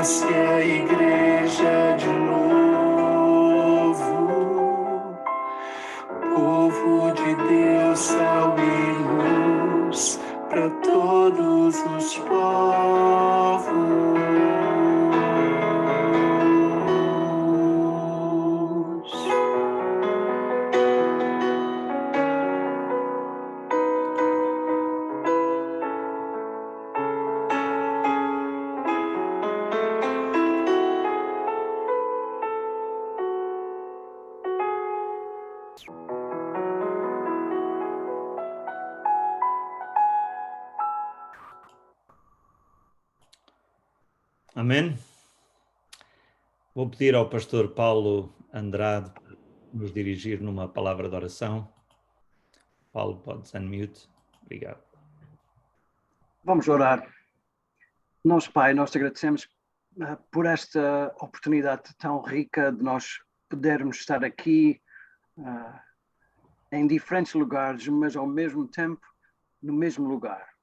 nasce a igreja de novo, povo de Deus, sal e luz para todos os povos. Amém? Vou pedir ao pastor Paulo Andrade nos dirigir numa palavra de oração. Paulo, podes unmute. Obrigado. Vamos orar. Nosso Pai, nós te agradecemos por esta oportunidade tão rica de nós podermos estar aqui em diferentes lugares, mas ao mesmo tempo no mesmo lugar,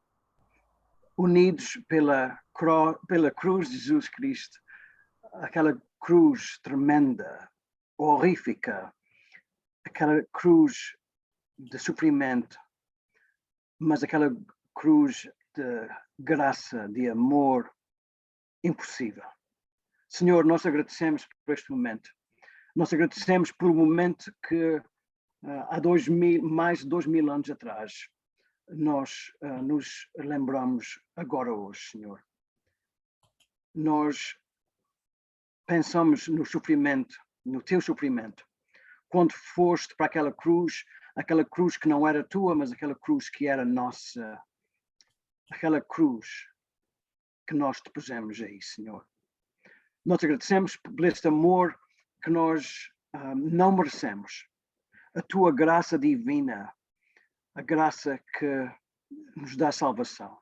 unidos pela cruz de Jesus Cristo, aquela cruz tremenda, horrífica, aquela cruz de sofrimento, mas aquela cruz de graça, de amor impossível. Senhor, nós agradecemos por este momento. Nós agradecemos pelo momento que há mais de 2000 anos atrás nós nos lembramos agora hoje, Senhor. Nós pensamos no sofrimento, no teu sofrimento, quando foste para aquela cruz que não era tua, mas aquela cruz que era nossa, aquela cruz que nós te pusemos aí, Senhor. Nós agradecemos por este amor que nós não merecemos, a tua graça divina, a graça que nos dá salvação.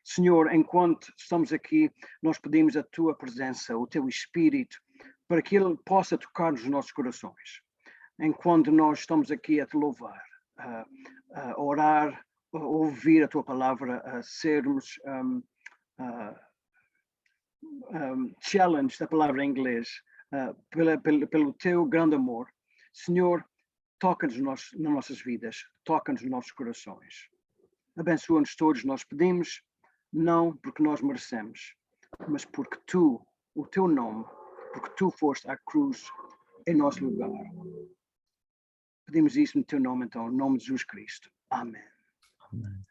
Senhor, enquanto estamos aqui, nós pedimos a tua presença, o teu Espírito, para que ele possa tocar nos nossos corações. Enquanto nós estamos aqui a te louvar, a orar, a ouvir a tua palavra, a sermos challenge da palavra em inglês, pelo teu grande amor. Senhor, toca-nos nas nossas vidas, toca-nos nos nossos corações. Abençoa-nos todos, nós pedimos, não porque nós merecemos, mas porque tu, o teu nome, porque tu foste à cruz em nosso lugar. Pedimos isso no teu nome, então, em nome de Jesus Cristo. Amém. Amém.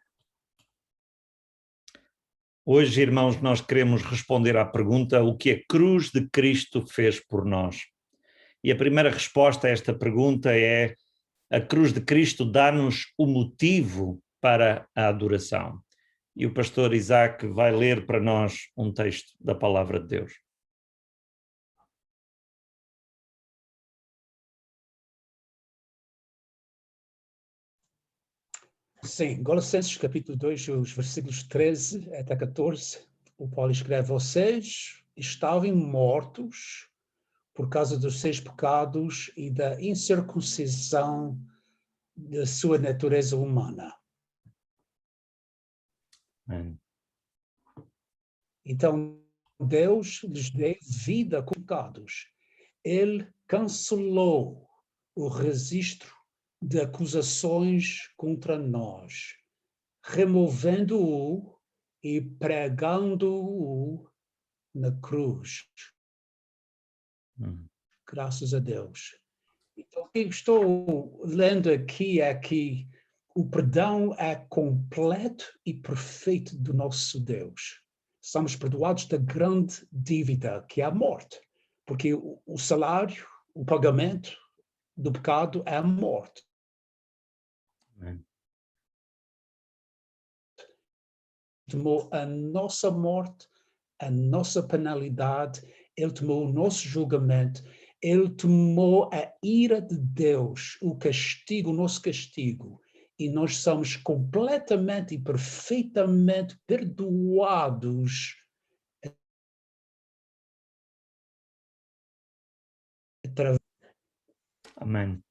Hoje, irmãos, nós queremos responder à pergunta: o que a cruz de Cristo fez por nós? E a primeira resposta a esta pergunta é: a cruz de Cristo dá-nos o motivo para a adoração. E o pastor Isaac vai ler para nós um texto da palavra de Deus. Sim, Colossenses capítulo 2, os versículos 13 até 14, o Paulo escreve: vocês estavam mortos por causa dos seus pecados e da incircuncisão da sua natureza humana. Amém. Então, Deus lhes deu vida com pecados. Ele cancelou o registro de acusações contra nós, removendo-o e pregando-o na cruz. Graças a Deus. Então, o que estou lendo aqui é que o perdão é completo e perfeito do nosso Deus. Somos perdoados da grande dívida, que é a morte, porque o salário, o pagamento do pecado é a morte. Amém. Tomou a nossa morte, a nossa penalidade, ele tomou o nosso julgamento, ele tomou a ira de Deus, o castigo, o nosso castigo, e nós somos completamente e perfeitamente perdoados através. Amém.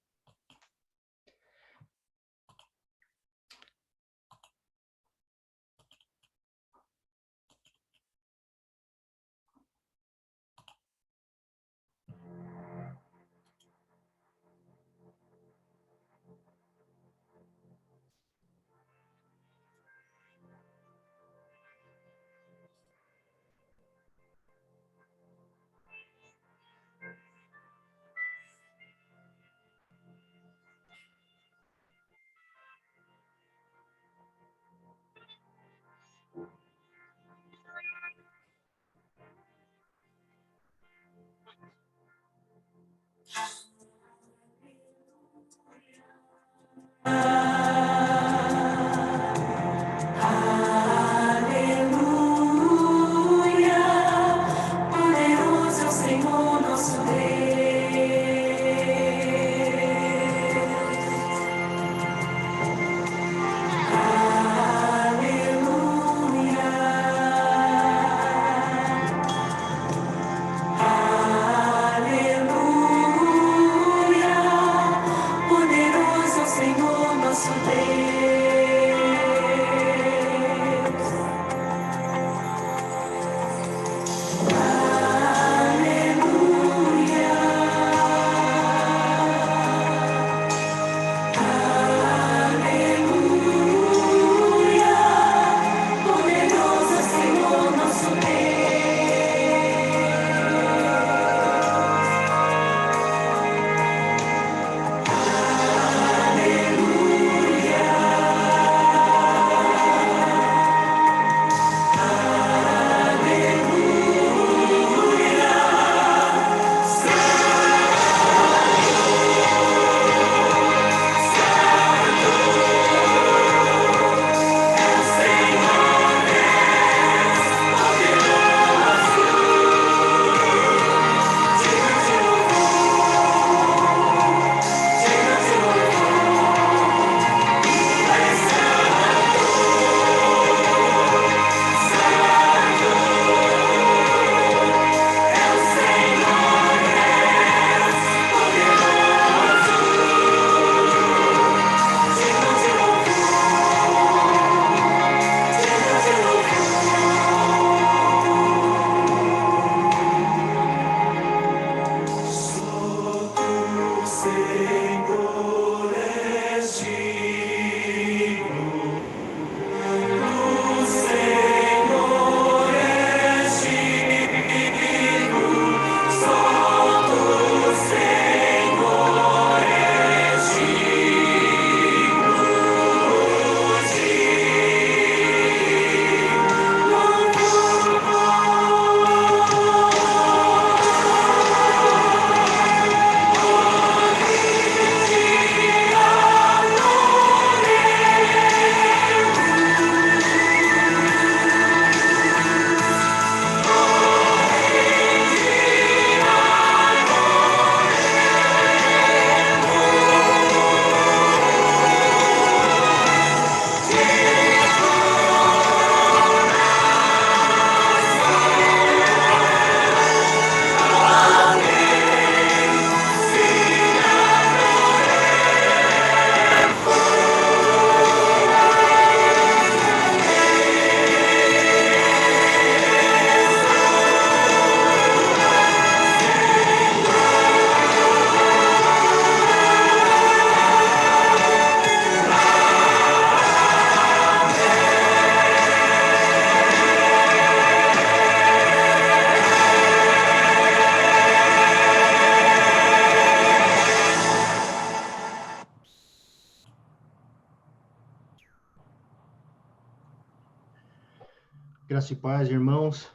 Graça e paz, irmãos.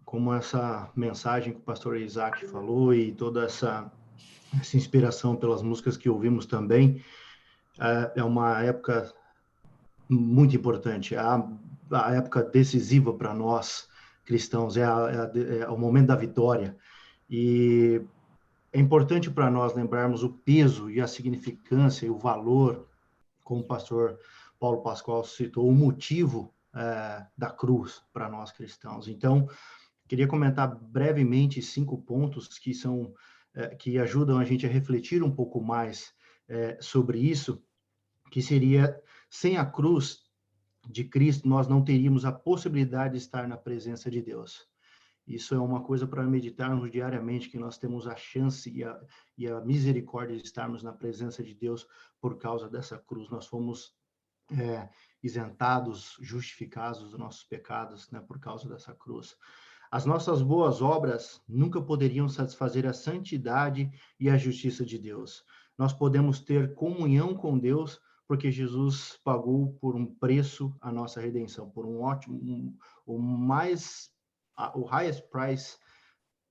Como essa mensagem que o pastor Isaac falou e toda essa inspiração pelas músicas que ouvimos também, é uma época muito importante, a época decisiva para nós cristãos, é o momento da vitória. E é importante para nós lembrarmos o peso e a significância e o valor, como o pastor Paulo Pascoal citou, o motivo da cruz para nós cristãos. Então, queria comentar brevemente 5 pontos que ajudam a gente a refletir um pouco mais sobre isso, que seria, sem a cruz de Cristo, nós não teríamos a possibilidade de estar na presença de Deus. Isso é uma coisa para meditarmos diariamente, que nós temos a chance e a misericórdia de estarmos na presença de Deus por causa dessa cruz. Nós fomos isentados, justificados dos nossos pecados, né, por causa dessa cruz. As nossas boas obras nunca poderiam satisfazer a santidade e a justiça de Deus. Nós podemos ter comunhão com Deus porque Jesus pagou por um preço a nossa redenção, por o highest price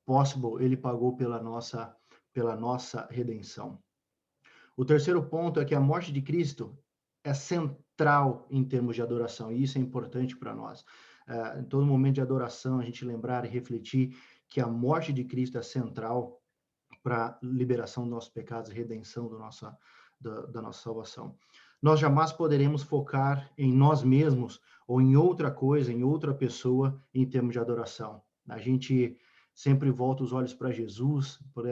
possible, ele pagou pela nossa redenção. O terceiro ponto é que a morte de Cristo é central em termos de adoração, e isso é importante para nós. Em todo momento de adoração, a gente lembrar e refletir que a morte de Cristo é central para a liberação dos nossos pecados e redenção da nossa salvação. Nós jamais poderemos focar em nós mesmos ou em outra coisa, em outra pessoa, em termos de adoração. A gente sempre volta os olhos para Jesus, por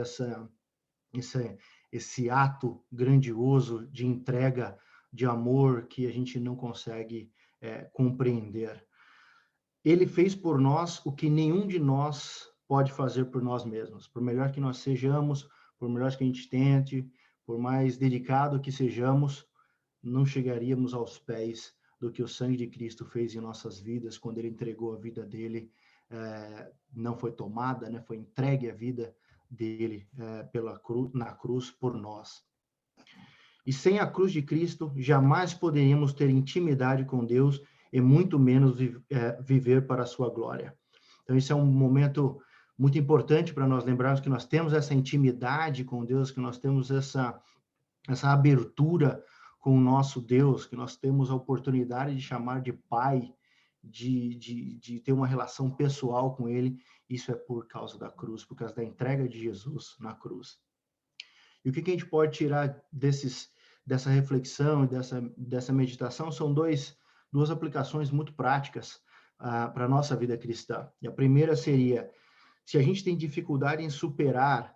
esse ato grandioso de entrega, de amor que a gente não consegue compreender. Ele fez por nós o que nenhum de nós pode fazer por nós mesmos. Por melhor que nós sejamos, por melhor que a gente tente, por mais dedicado que sejamos, não chegaríamos aos pés do que o sangue de Cristo fez em nossas vidas, quando ele entregou a vida dele, não foi tomada, né? Foi entregue a vida dele na cruz por nós. E sem a cruz de Cristo, jamais poderíamos ter intimidade com Deus e muito menos viver para a sua glória. Então, isso é um momento muito importante para nós lembrarmos que nós temos essa intimidade com Deus, que nós temos essa abertura com o nosso Deus, que nós temos a oportunidade de chamar de Pai, de ter uma relação pessoal com Ele. Isso é por causa da cruz, por causa da entrega de Jesus na cruz. E o que a gente pode tirar dessa reflexão e dessa meditação são duas aplicações muito práticas para a nossa vida cristã. E a primeira seria, se a gente tem dificuldade em superar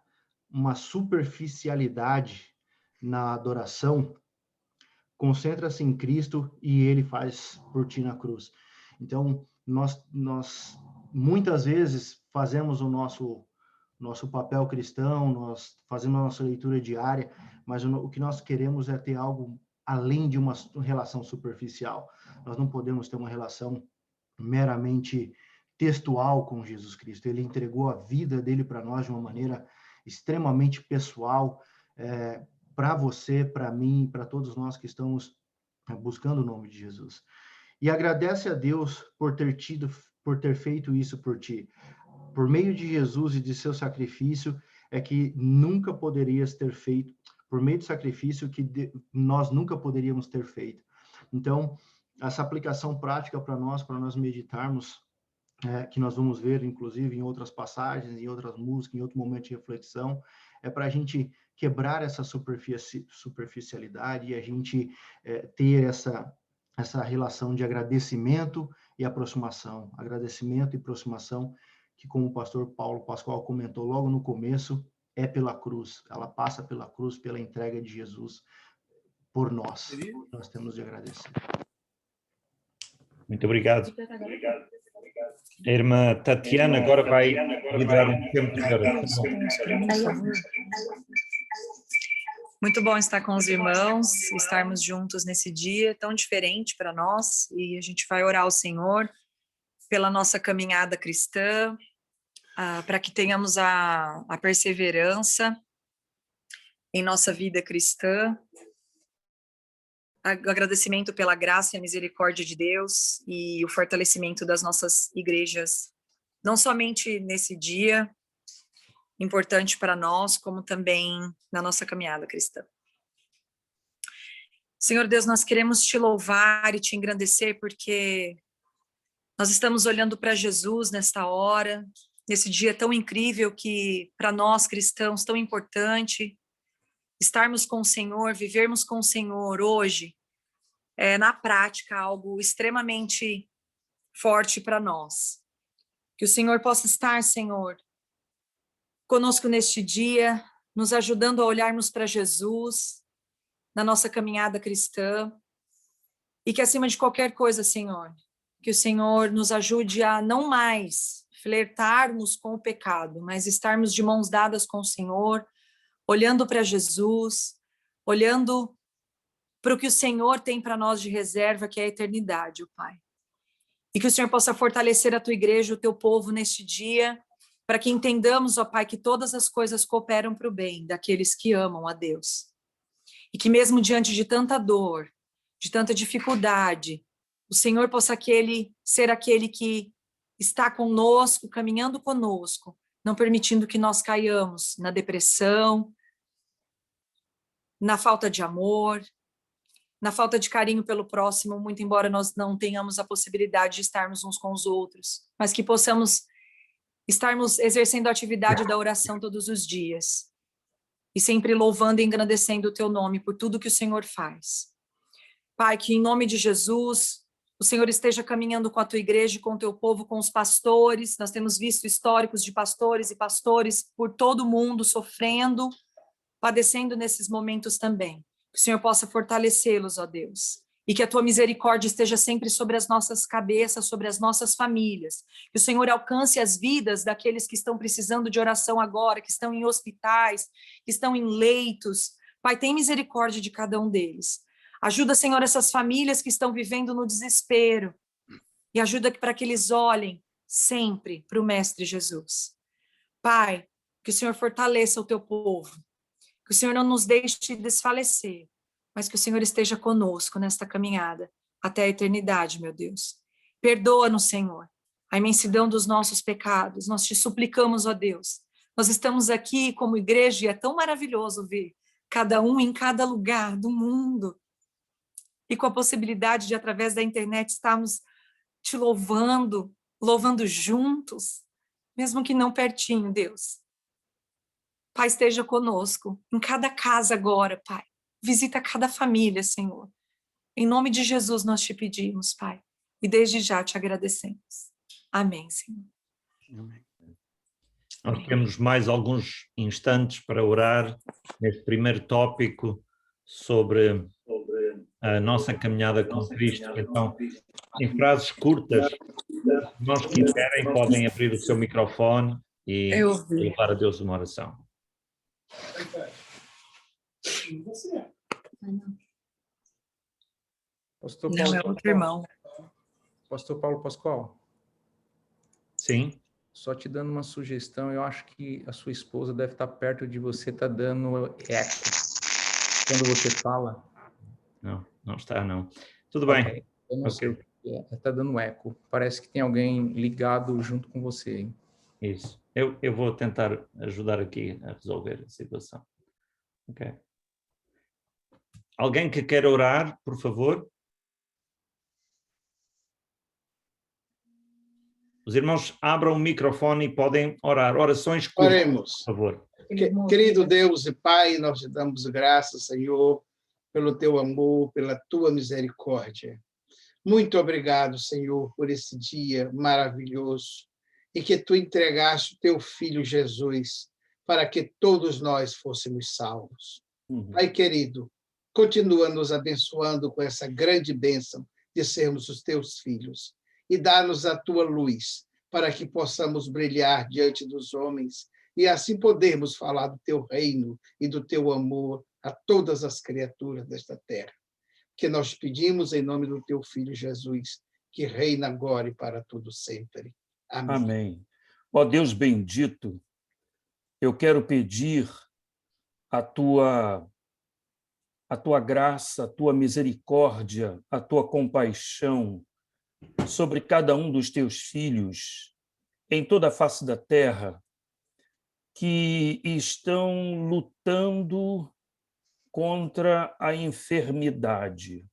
uma superficialidade na adoração, concentra-se em Cristo e Ele faz por ti na cruz. Então, nós muitas vezes fazemos o nosso papel cristão, nós fazemos a nossa leitura diária, mas o que nós queremos é ter algo além de uma relação superficial. Nós não podemos ter uma relação meramente textual com Jesus Cristo. Ele entregou a vida dele para nós de uma maneira extremamente pessoal, para você, para mim, para todos nós que estamos buscando o nome de Jesus. E agradece a Deus por ter feito isso por ti. Por meio de Jesus e de seu sacrifício, é que nunca poderias ter feito, por meio do sacrifício que nós nunca poderíamos ter feito. Então, essa aplicação prática para nós meditarmos, que nós vamos ver, inclusive, em outras passagens, em outras músicas, em outro momento de reflexão, é para a gente quebrar essa superficialidade e a gente ter essa relação de agradecimento e aproximação. Agradecimento e aproximação que, como o pastor Paulo Pascoal comentou logo no começo, é pela cruz. Ela passa pela cruz, pela entrega de Jesus por nós. Nós temos de agradecer. Muito obrigado. A irmã Tatiana agora vai liderar um tempo de oração. Muito bom estar com os irmãos, estarmos juntos nesse dia tão diferente para nós, e a gente vai orar ao Senhor pela nossa caminhada cristã, para que tenhamos a perseverança em nossa vida cristã, agradecimento pela graça e a misericórdia de Deus e o fortalecimento das nossas igrejas, não somente nesse dia importante para nós, como também na nossa caminhada cristã. Senhor Deus, nós queremos te louvar e te engrandecer porque nós estamos olhando para Jesus nesta hora, nesse dia tão incrível que para nós cristãos tão importante, estarmos com o Senhor, vivermos com o Senhor hoje, é na prática algo extremamente forte para nós. Que o Senhor possa estar, Senhor, conosco neste dia, nos ajudando a olharmos para Jesus na nossa caminhada cristã, e que acima de qualquer coisa, Senhor, que o Senhor nos ajude a não mais flertarmos com o pecado, mas estarmos de mãos dadas com o Senhor, olhando para Jesus, olhando para o que o Senhor tem para nós de reserva, que é a eternidade, ó Pai. E que o Senhor possa fortalecer a tua igreja, o teu povo neste dia, para que entendamos, ó Pai, que todas as coisas cooperam para o bem daqueles que amam a Deus. E que mesmo diante de tanta dor, de tanta dificuldade, o Senhor possa ser aquele que está conosco, caminhando conosco, não permitindo que nós caiamos na depressão, na falta de amor, na falta de carinho pelo próximo, muito embora nós não tenhamos a possibilidade de estarmos uns com os outros, mas que possamos estarmos exercendo a atividade da oração todos os dias e sempre louvando e engrandecendo o teu nome por tudo que o Senhor faz. Pai, que em nome de Jesus, o Senhor esteja caminhando com a tua igreja, com o teu povo, com os pastores. Nós temos visto históricos de pastores e pastores por todo o mundo sofrendo, padecendo nesses momentos também. Que o Senhor possa fortalecê-los, ó Deus, e que a tua misericórdia esteja sempre sobre as nossas cabeças, sobre as nossas famílias. Que o Senhor alcance as vidas daqueles que estão precisando de oração agora, que estão em hospitais, que estão em leitos. Pai, tem misericórdia de cada um deles. Ajuda, Senhor, essas famílias que estão vivendo no desespero e ajuda para que eles olhem sempre para o Mestre Jesus. Pai, que o Senhor fortaleça o teu povo, que o Senhor não nos deixe desfalecer, mas que o Senhor esteja conosco nesta caminhada até a eternidade, meu Deus. Perdoa-nos, Senhor, a imensidão dos nossos pecados. Nós te suplicamos, ó Deus. Nós estamos aqui como igreja e é tão maravilhoso ver cada um em cada lugar do mundo e com a possibilidade de, através da internet, estarmos te louvando, louvando juntos, mesmo que não pertinho, Deus. Pai, esteja conosco, em cada casa agora, Pai. Visita cada família, Senhor. Em nome de Jesus nós te pedimos, Pai, e desde já te agradecemos. Amém, Senhor. Amém. Nós temos mais alguns instantes para orar neste primeiro tópico sobre a nossa caminhada com Cristo. Então, em frases curtas, se nós quiserem, podem abrir o seu microfone e levar a Deus uma oração. Pastor Não, Paulo, é outro irmão. Pastor Paulo Pascoal, Sim? só te dando uma sugestão, eu acho que a sua esposa deve estar perto de você, está dando eco quando você fala. Não, não está, não. Tudo bem. Eu não sei o que é, está dando eco. Parece que tem alguém ligado junto com você, hein? Isso. Eu vou tentar ajudar aqui a resolver a situação. Ok. Alguém que queira orar, por favor? Os irmãos abram o microfone e podem orar. Orações curtas, Oremos. por favor. Querido Deus e Pai, nós te damos graças, Senhor, pelo teu amor, pela tua misericórdia. Muito obrigado, Senhor, por esse dia maravilhoso e que tu entregaste o teu Filho Jesus para que todos nós fôssemos salvos. Pai querido, continua nos abençoando com essa grande bênção de sermos os teus filhos e dá-nos a tua luz para que possamos brilhar diante dos homens e assim podermos falar do teu reino e do teu amor a todas as criaturas desta terra. Que nós pedimos em nome do teu Filho Jesus, que reina agora e para tudo sempre. Amém. Amém. Ó Deus bendito, eu quero pedir a tua a tua graça, a tua misericórdia, a tua compaixão sobre cada um dos teus filhos em toda a face da terra que estão lutando contra a enfermidade,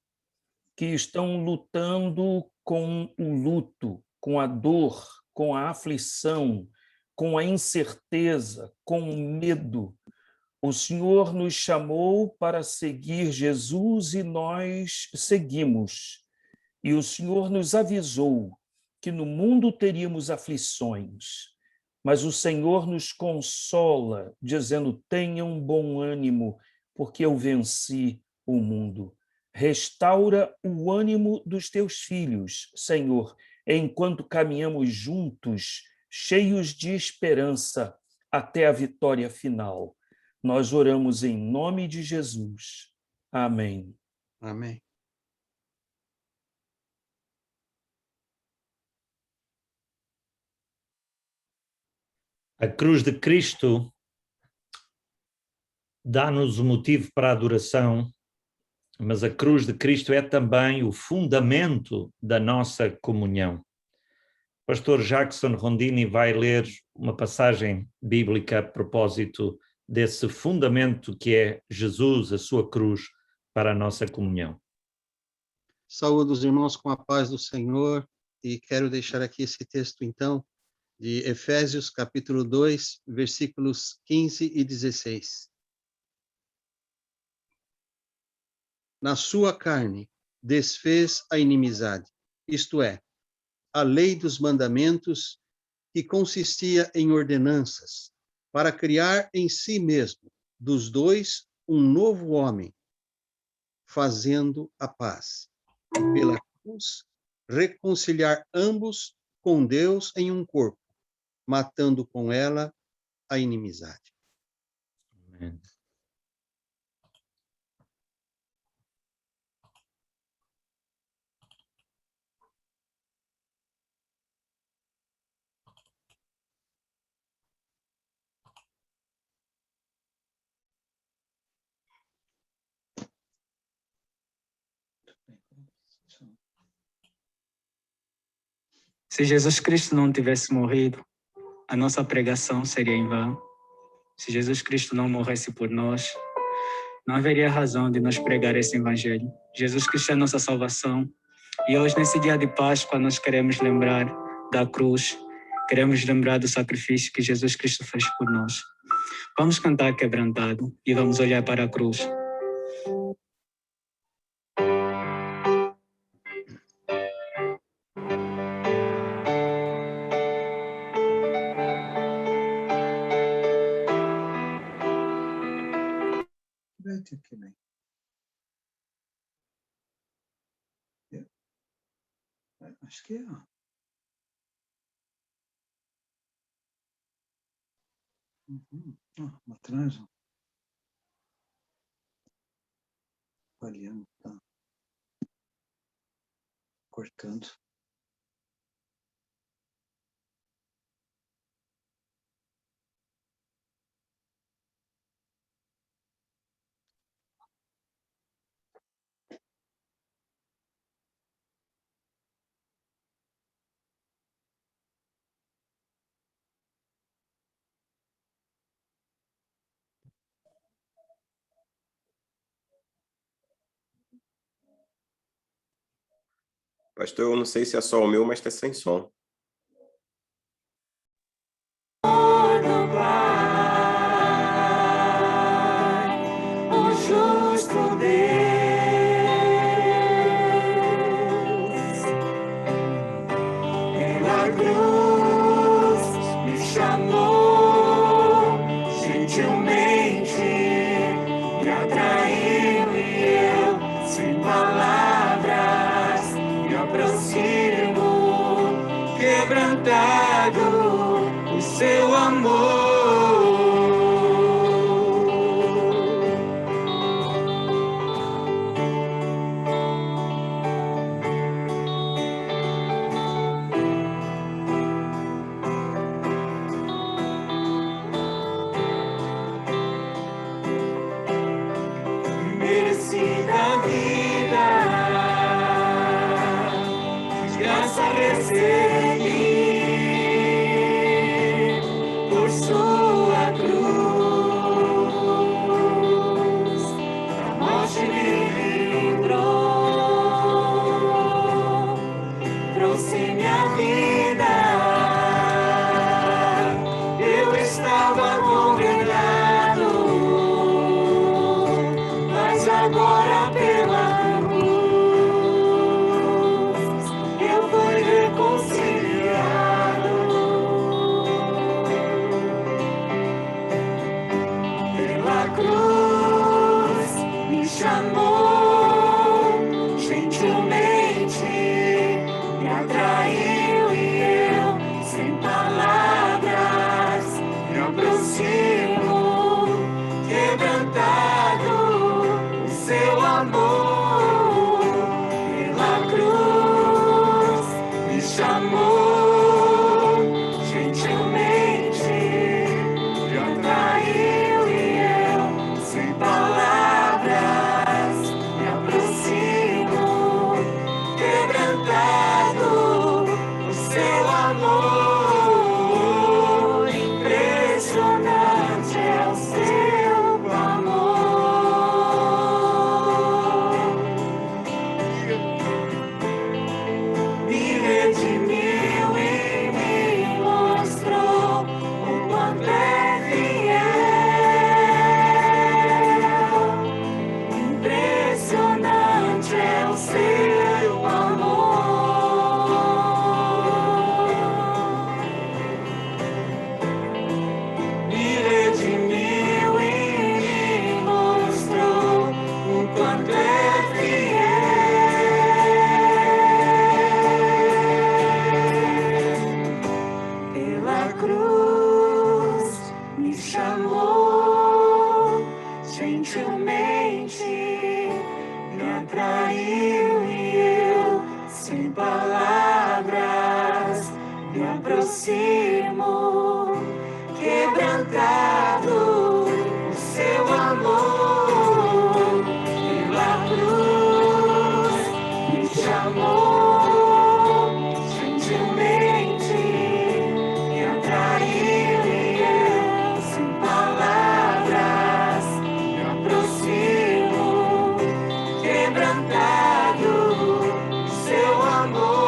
que estão lutando com o luto, com a dor, com a aflição, com a incerteza, com o medo. O Senhor nos chamou para seguir Jesus e nós seguimos. E o Senhor nos avisou que no mundo teríamos aflições, mas o Senhor nos consola, dizendo: tenham bom ânimo, porque eu venci o mundo. Restaura o ânimo dos teus filhos, Senhor, enquanto caminhamos juntos, cheios de esperança, até a vitória final. Nós oramos em nome de Jesus. Amém. Amém. A cruz de Cristo dá-nos o motivo para a adoração, mas a cruz de Cristo é também o fundamento da nossa comunhão. Pastor Jackson Rondini vai ler uma passagem bíblica a propósito desse fundamento que é Jesus, a sua cruz, para a nossa comunhão. Saúdo os irmãos com a paz do Senhor e quero deixar aqui esse texto, então, de Efésios, capítulo 2, versículos 15 e 16. Na sua carne desfez a inimizade, isto é, a lei dos mandamentos, que consistia em ordenanças, para criar em si mesmo, dos dois, um novo homem, fazendo a paz. E pela cruz, reconciliar ambos com Deus em um corpo, matando com ela a inimizade. Amém. Se Jesus Cristo não tivesse morrido, a nossa pregação seria em vão. Se Jesus Cristo não morresse por nós, não haveria razão de nós pregar esse evangelho. Jesus Cristo é a nossa salvação. E hoje, nesse dia de Páscoa, nós queremos lembrar da cruz, queremos lembrar do sacrifício que Jesus Cristo fez por nós. Vamos cantar quebrantado e vamos olhar para a cruz. Acho que é. Uma transa. Olhando, tá. Cortando. Pastor, eu não sei se é só o meu, mas tá sem som. O justo Deus, pela cruz me chamou gentilmente, me atraiu e eu, sem palavras, me aproximo, quebrantado o seu amor. Mereci aproximo, quebrantado o seu amor. Pela cruz me chamou, gentilmente me atraiu e eu, sem palavras, me aproximo, quebrantado o seu amor.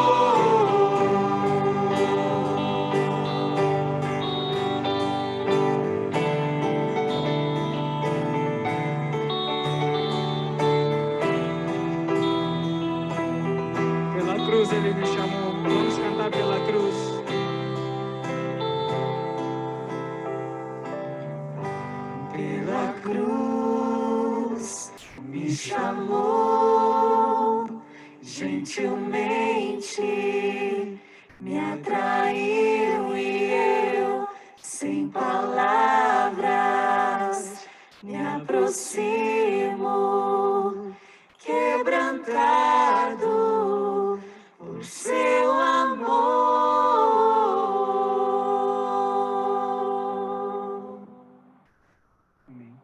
Pela cruz ele me chamou. Vamos cantar pela cruz. Pela cruz me chamou, gentilmente me atraiu e eu, sem palavras, me aproximo, quebrantado por seu amor. Amém.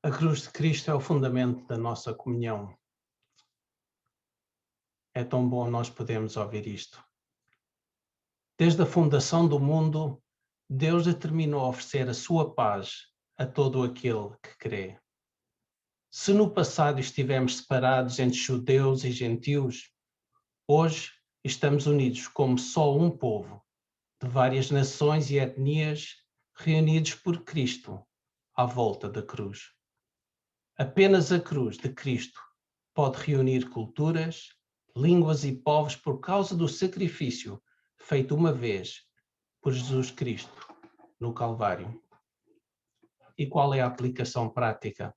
A cruz de Cristo é o fundamento da nossa comunhão. É tão bom nós podermos ouvir isto. Desde a fundação do mundo, Deus determinou oferecer a sua paz a todo aquele que crê. Se no passado estivemos separados entre judeus e gentios, hoje estamos unidos como só um povo, de várias nações e etnias, reunidos por Cristo à volta da cruz. Apenas a cruz de Cristo pode reunir culturas, línguas e povos por causa do sacrifício feito uma vez por Jesus Cristo no Calvário. E qual é a aplicação prática?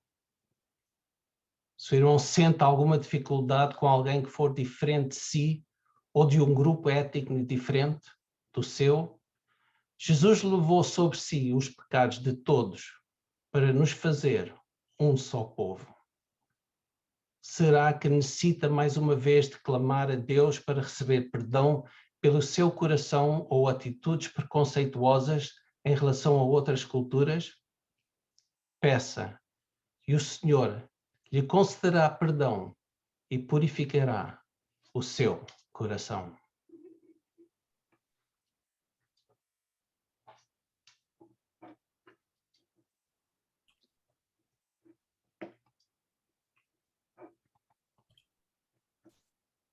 Se o irmão sente alguma dificuldade com alguém que for diferente de si ou de um grupo étnico diferente do seu, Jesus levou sobre si os pecados de todos para nos fazer um só povo. Será que necessita mais uma vez de clamar a Deus para receber perdão pelo seu coração ou atitudes preconceituosas em relação a outras culturas? Peça, e o Senhor lhe concederá perdão e purificará o seu coração.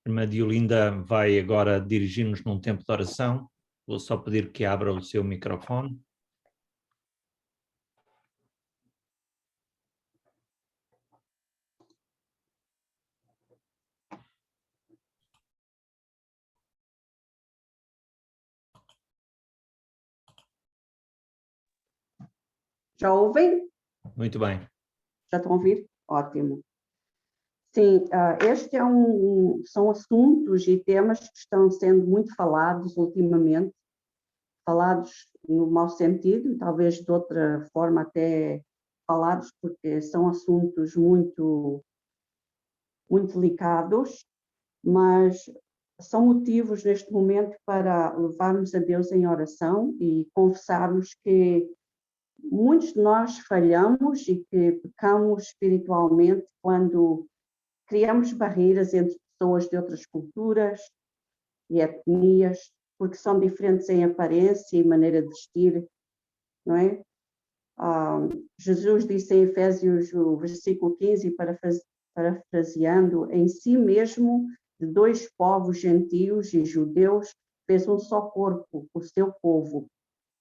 A irmã Diolinda vai agora dirigir-nos num tempo de oração. Vou só pedir que abra o seu microfone. Já ouvem? Muito bem. Já estão a ouvir? Ótimo. Sim, este são assuntos e temas que estão sendo muito falados ultimamente, falados no mau sentido, talvez de outra forma até falados, porque são assuntos muito, muito delicados, mas são motivos neste momento para levarmos a Deus em oração e confessarmos que muitos de nós falhamos e que pecamos espiritualmente quando criamos barreiras entre pessoas de outras culturas e etnias, porque são diferentes em aparência e maneira de vestir, não é? Jesus disse em Efésios, o versículo 15, parafraseando, em si mesmo, de dois povos gentios e judeus, fez um só corpo, o seu povo,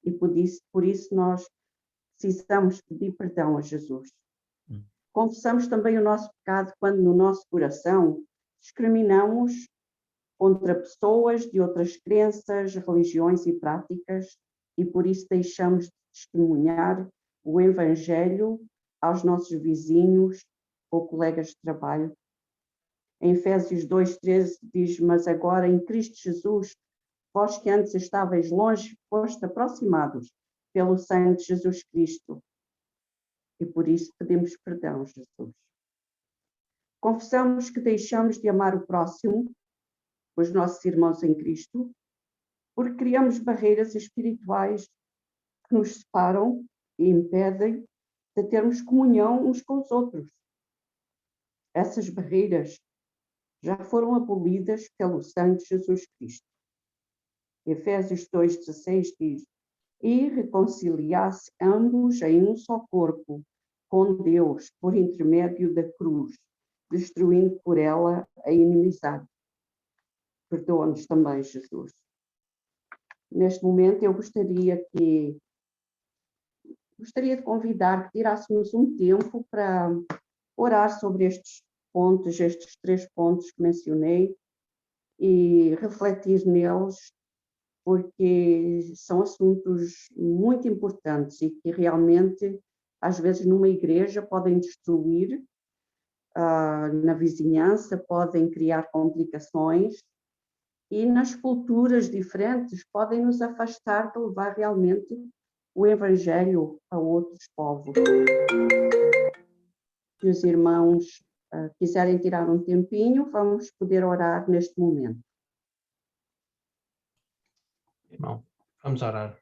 e por isso nós precisamos pedir perdão a Jesus. Confessamos também o nosso pecado quando no nosso coração discriminamos contra pessoas de outras crenças, religiões e práticas e por isso deixamos de testemunhar o Evangelho aos nossos vizinhos ou colegas de trabalho. Em Efésios 2:13 diz, mas agora em Cristo Jesus, vós que antes estáveis longe, foste aproximados pelo sangue de Jesus Cristo. E por isso pedimos perdão, Jesus. Confessamos que deixamos de amar o próximo, os nossos irmãos em Cristo, porque criamos barreiras espirituais que nos separam e impedem de termos comunhão uns com os outros. Essas barreiras já foram abolidas pelo sangue de Jesus Cristo. Efésios 2,16 diz: e reconciliar-se ambos em um só corpo com Deus por intermédio da cruz, destruindo por ela a inimizade. Perdoa-nos também, Jesus. Neste momento eu gostaria de convidar que tirássemos um tempo para orar sobre estes pontos, estes 3 pontos que mencionei, e refletir neles, porque são assuntos muito importantes e que realmente, às vezes, numa igreja podem destruir, na vizinhança podem criar complicações, e nas culturas diferentes podem nos afastar de levar realmente o Evangelho a outros povos. Se os irmãos quiserem tirar um tempinho, vamos poder orar neste momento. Irmão, vamos orar.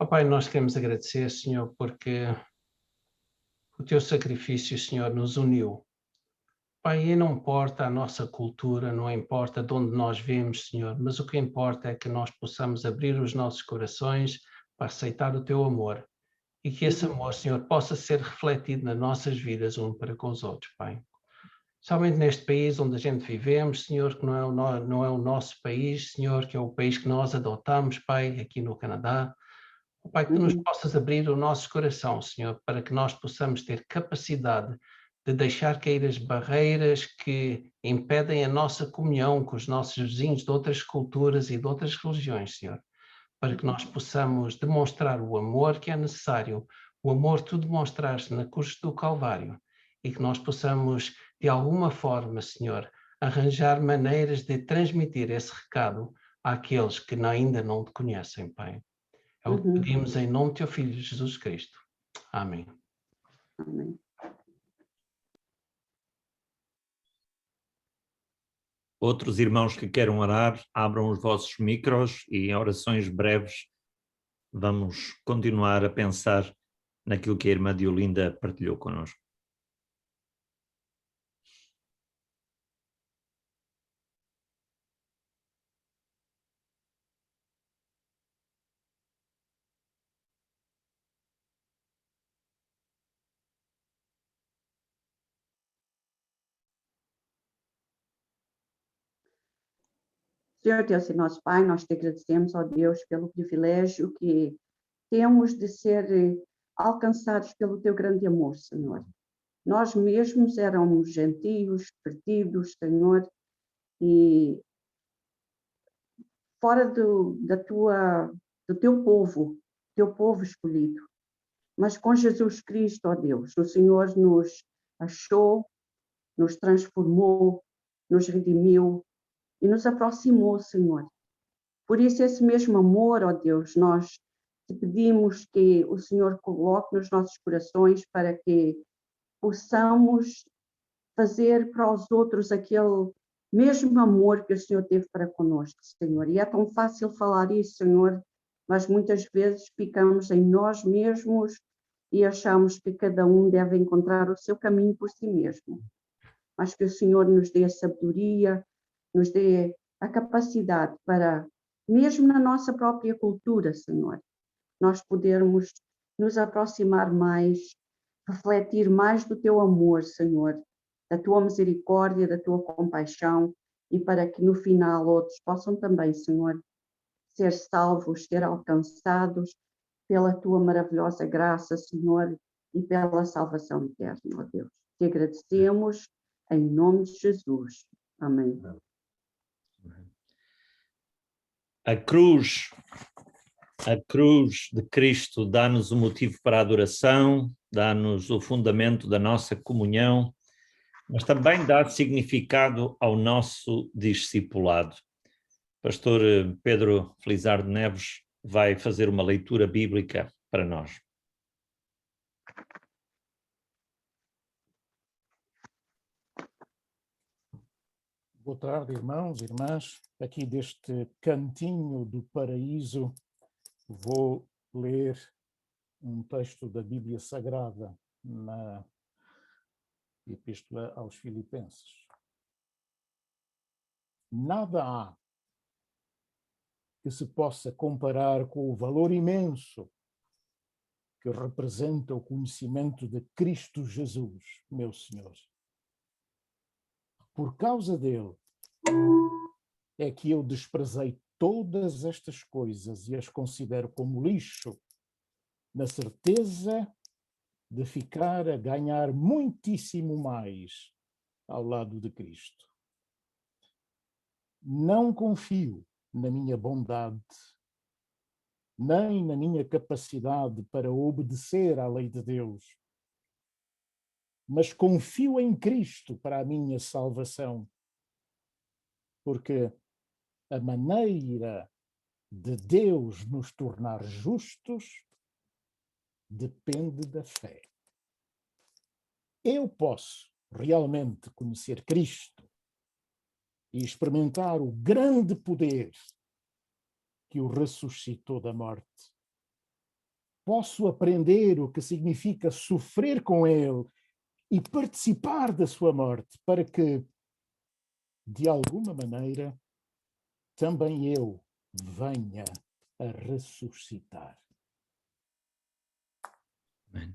Ó Pai, nós queremos agradecer, Senhor, porque o teu sacrifício, Senhor, nos uniu. Pai, e não importa a nossa cultura, não importa de onde nós vemos, Senhor, mas o que importa é que nós possamos abrir os nossos corações para aceitar o teu amor e que esse amor, Senhor, possa ser refletido nas nossas vidas uns para com os outros, Pai. Somente neste país onde a gente vivemos, Senhor, que não é o nosso país, Senhor, que é o país que nós adotamos, Pai, aqui no Canadá. Pai, que tu nos possas abrir o nosso coração, Senhor, para que nós possamos ter capacidade de deixar cair as barreiras que impedem a nossa comunhão com os nossos vizinhos de outras culturas e de outras religiões, Senhor, para que nós possamos demonstrar o amor que é necessário, o amor que tu demonstraste na cruz do Calvário, e que nós possamos, de alguma forma, Senhor, arranjar maneiras de transmitir esse recado àqueles que ainda não te conhecem, Pai. É o que pedimos em nome do teu Filho, Jesus Cristo. Amém. Amém. Outros irmãos que queiram orar, abram os vossos micros e em orações breves vamos continuar a pensar naquilo que a irmã Diolinda partilhou connosco. Senhor Deus e nosso Pai, nós te agradecemos, ó Deus, pelo privilégio que temos de ser alcançados pelo teu grande amor, Senhor. Nós mesmos éramos gentios, perdidos, Senhor, e fora do teu povo escolhido. Mas com Jesus Cristo, ó Deus, o Senhor nos achou, nos transformou, nos redimiu e nos aproximou, Senhor. Por isso, esse mesmo amor, ó Deus, nós te pedimos que o Senhor coloque nos nossos corações para que possamos fazer para os outros aquele mesmo amor que o Senhor teve para conosco, Senhor. E é tão fácil falar isso, Senhor, mas muitas vezes ficamos em nós mesmos e achamos que cada um deve encontrar o seu caminho por si mesmo. Mas que o Senhor nos dê a sabedoria, nos dê a capacidade para, mesmo na nossa própria cultura, Senhor, nós podermos nos aproximar mais, refletir mais do teu amor, Senhor, da tua misericórdia, da tua compaixão, e para que no final outros possam também, Senhor, ser salvos, ser alcançados pela tua maravilhosa graça, Senhor, e pela salvação eterna, ó Deus. Te agradecemos em nome de Jesus. Amém. A cruz de Cristo dá-nos o motivo para a adoração, dá-nos o fundamento da nossa comunhão, mas também dá significado ao nosso discipulado. Pastor Pedro Felizardo Neves vai fazer uma leitura bíblica para nós. Boa tarde, irmãos e irmãs. Aqui deste cantinho do paraíso, vou ler um texto da Bíblia Sagrada na Epístola aos Filipenses. Nada há que se possa comparar com o valor imenso que representa o conhecimento de Cristo Jesus, meu Senhor. Por causa dele, é que eu desprezei todas estas coisas e as considero como lixo, na certeza de ficar a ganhar muitíssimo mais ao lado de Cristo. Não confio na minha bondade, nem na minha capacidade para obedecer à lei de Deus, mas confio em Cristo para a minha salvação, porque a maneira de Deus nos tornar justos depende da fé. Eu posso realmente conhecer Cristo e experimentar o grande poder que o ressuscitou da morte. Posso aprender o que significa sofrer com ele e participar da sua morte, para que, de alguma maneira, também eu venha a ressuscitar. Amém.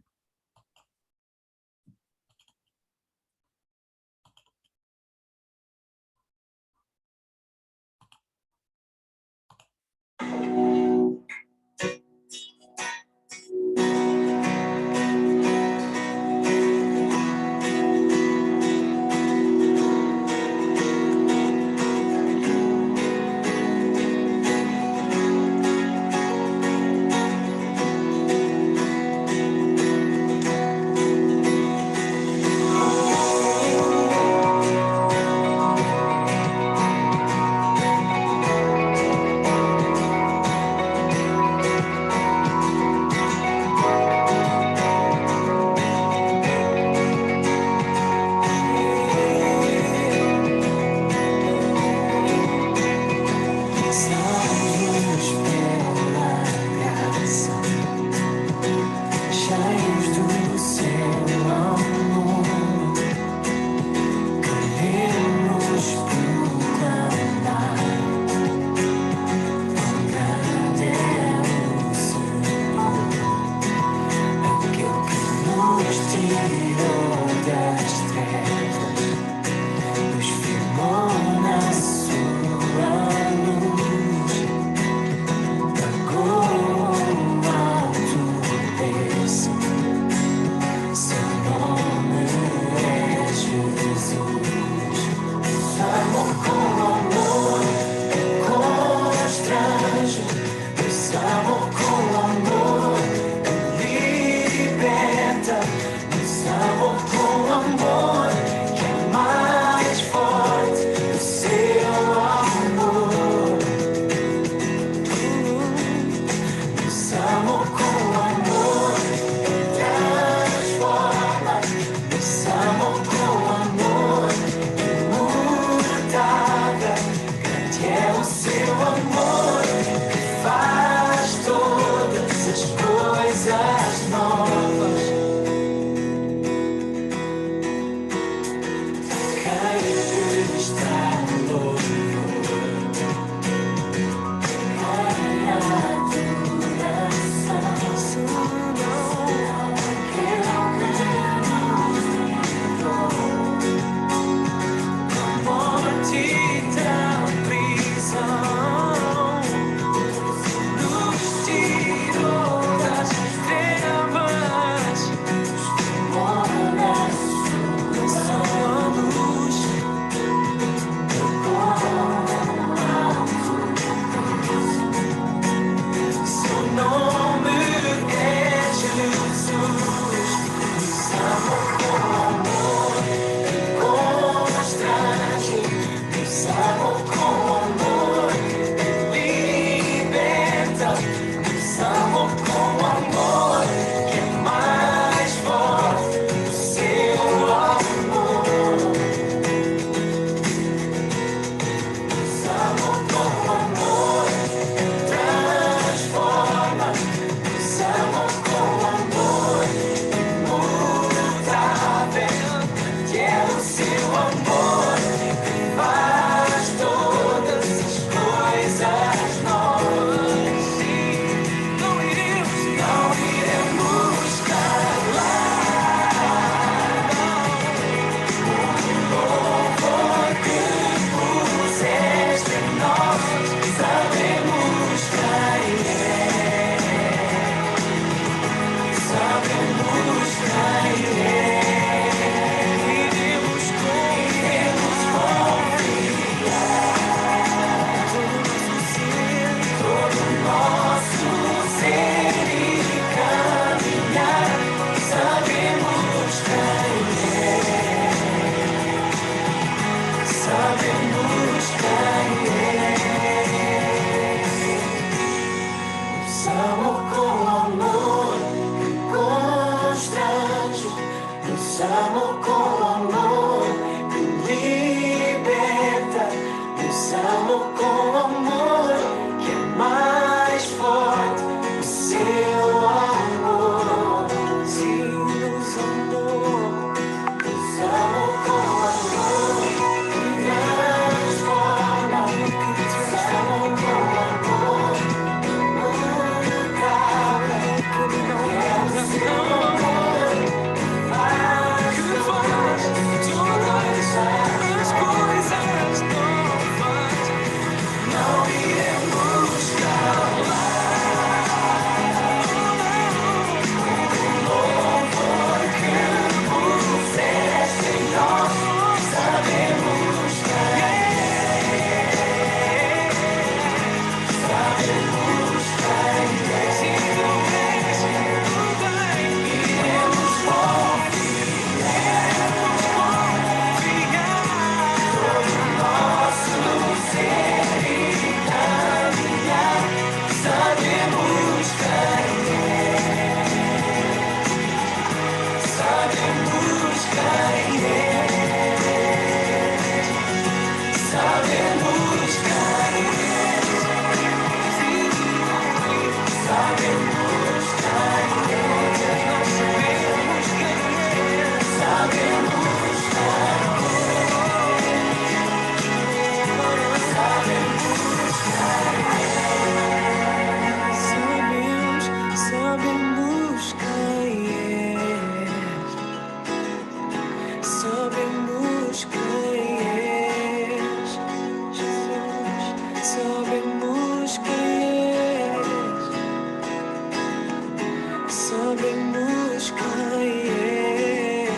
Sabemos quem és,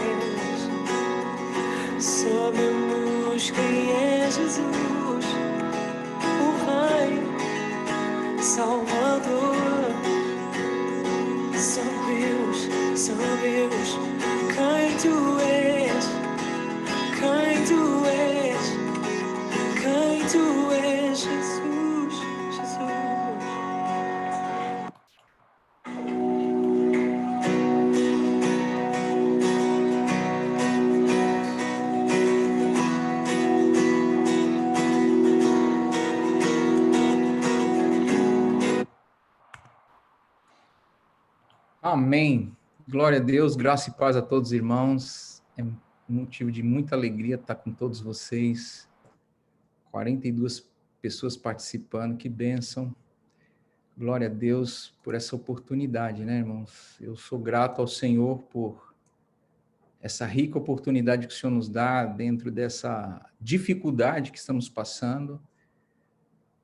sabemos quem é Jesus, o Rei Salvador. Sabemos quem tu és, quem tu és, quem tu és, Jesus, Jesus. Amém. Glória a Deus, graça e paz a todos os irmãos. É um motivo de muita alegria estar com todos vocês. 42 pessoas participando, que bênção. Glória a Deus por essa oportunidade, né, irmãos? Eu sou grato ao Senhor por essa rica oportunidade que o Senhor nos dá dentro dessa dificuldade que estamos passando,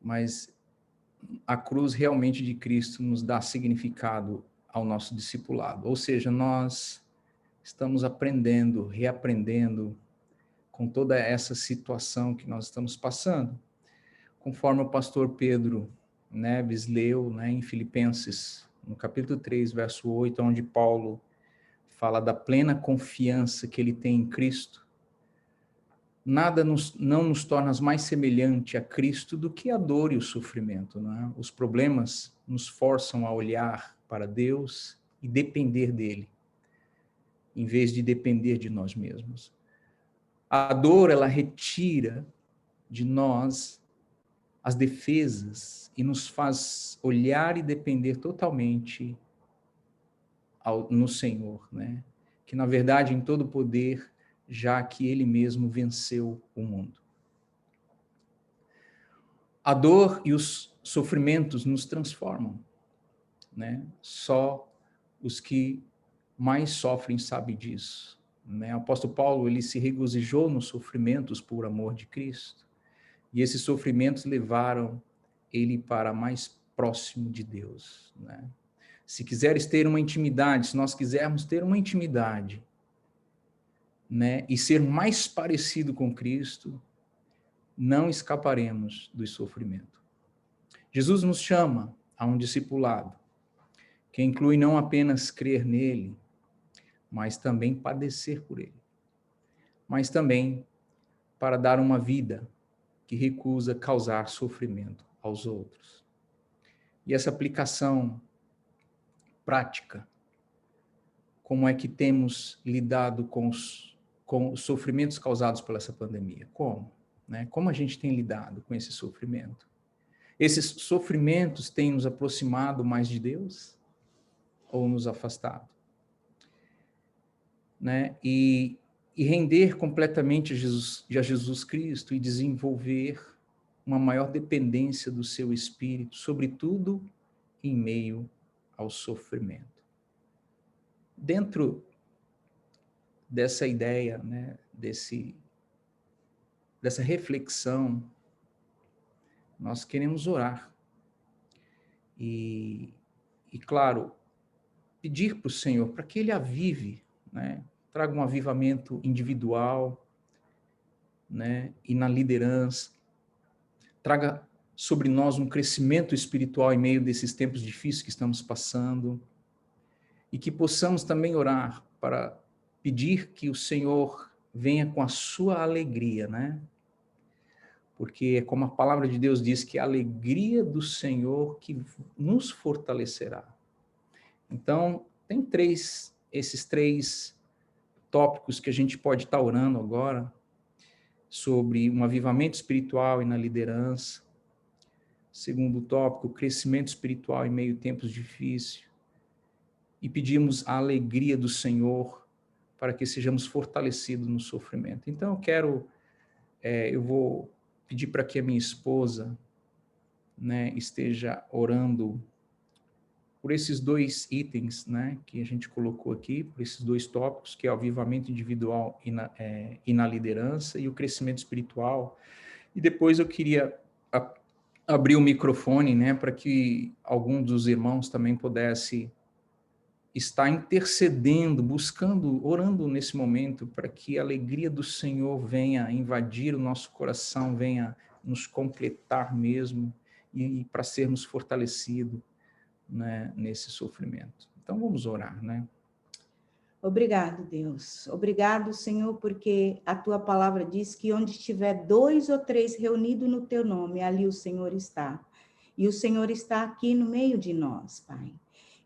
mas a cruz realmente de Cristo nos dá significado ao nosso discipulado. Ou seja, nós estamos aprendendo, reaprendendo com toda essa situação que nós estamos passando. Conforme o pastor Pedro Neves leu, né, em Filipenses, no capítulo 3, verso 8, onde Paulo fala da plena confiança que ele tem em Cristo. Nada não nos torna mais semelhante a Cristo do que a dor e o sofrimento, não é? Os problemas nos forçam a olhar para Deus e depender dele, em vez de depender de nós mesmos. A dor, ela retira de nós as defesas e nos faz olhar e depender totalmente no Senhor, né? Que na verdade em todo poder, já que ele mesmo venceu o mundo. A dor e os sofrimentos nos transformam, né? Só os que mais sofrem sabem disso, né? O apóstolo Paulo, ele se regozijou nos sofrimentos por amor de Cristo, e esses sofrimentos levaram ele para mais próximo de Deus, né? Se quiseres ter uma intimidade, se nós quisermos ter uma intimidade, né, e ser mais parecido com Cristo, não escaparemos do sofrimento. Jesus nos chama a um discipulado, que inclui não apenas crer nele, mas também padecer por ele. Mas também para dar uma vida que recusa causar sofrimento aos outros. E essa aplicação prática, como é que temos lidado com os sofrimentos causados por essa pandemia? Como? Né? Como a gente tem lidado com esse sofrimento? Esses sofrimentos têm nos aproximado mais de Deus ou nos afastado? Né? E render completamente a Jesus Cristo e desenvolver uma maior dependência do seu Espírito, sobretudo em meio ao sofrimento. Dentro dessa ideia, né, dessa reflexão, nós queremos orar. E claro, pedir para o Senhor para que Ele avive, né, traga um avivamento individual, né, e na liderança, traga sobre nós um crescimento espiritual em meio desses tempos difíceis que estamos passando, e que possamos também orar para pedir que o Senhor venha com a sua alegria, né? Porque é como a palavra de Deus diz, que a alegria do Senhor que nos fortalecerá. Então, tem esses três tópicos que a gente pode estar orando agora, sobre um avivamento espiritual e na liderança. Segundo tópico, crescimento espiritual em meio a tempos difíceis. E pedimos a alegria do Senhor para que sejamos fortalecidos no sofrimento. Então, eu vou pedir para que a minha esposa, né, esteja orando por esses dois itens, né, que a gente colocou aqui, por esses dois tópicos, que é o avivamento individual e na liderança, e o crescimento espiritual. E depois eu queria abrir o microfone, né, para que algum dos irmãos também pudesse está intercedendo, buscando, orando nesse momento para que a alegria do Senhor venha invadir o nosso coração, venha nos completar mesmo e para sermos fortalecidos, né, nesse sofrimento. Então vamos orar, né? Obrigado, Deus. Obrigado, Senhor, porque a tua palavra diz que onde estiver 2 ou 3 reunidos no teu nome, ali o Senhor está. E o Senhor está aqui no meio de nós, Pai.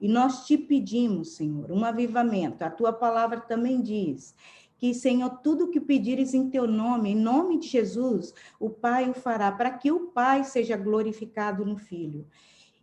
E nós te pedimos, Senhor, um avivamento. A tua palavra também diz que, Senhor, tudo que pedires em teu nome, em nome de Jesus, o Pai o fará, para que o Pai seja glorificado no Filho.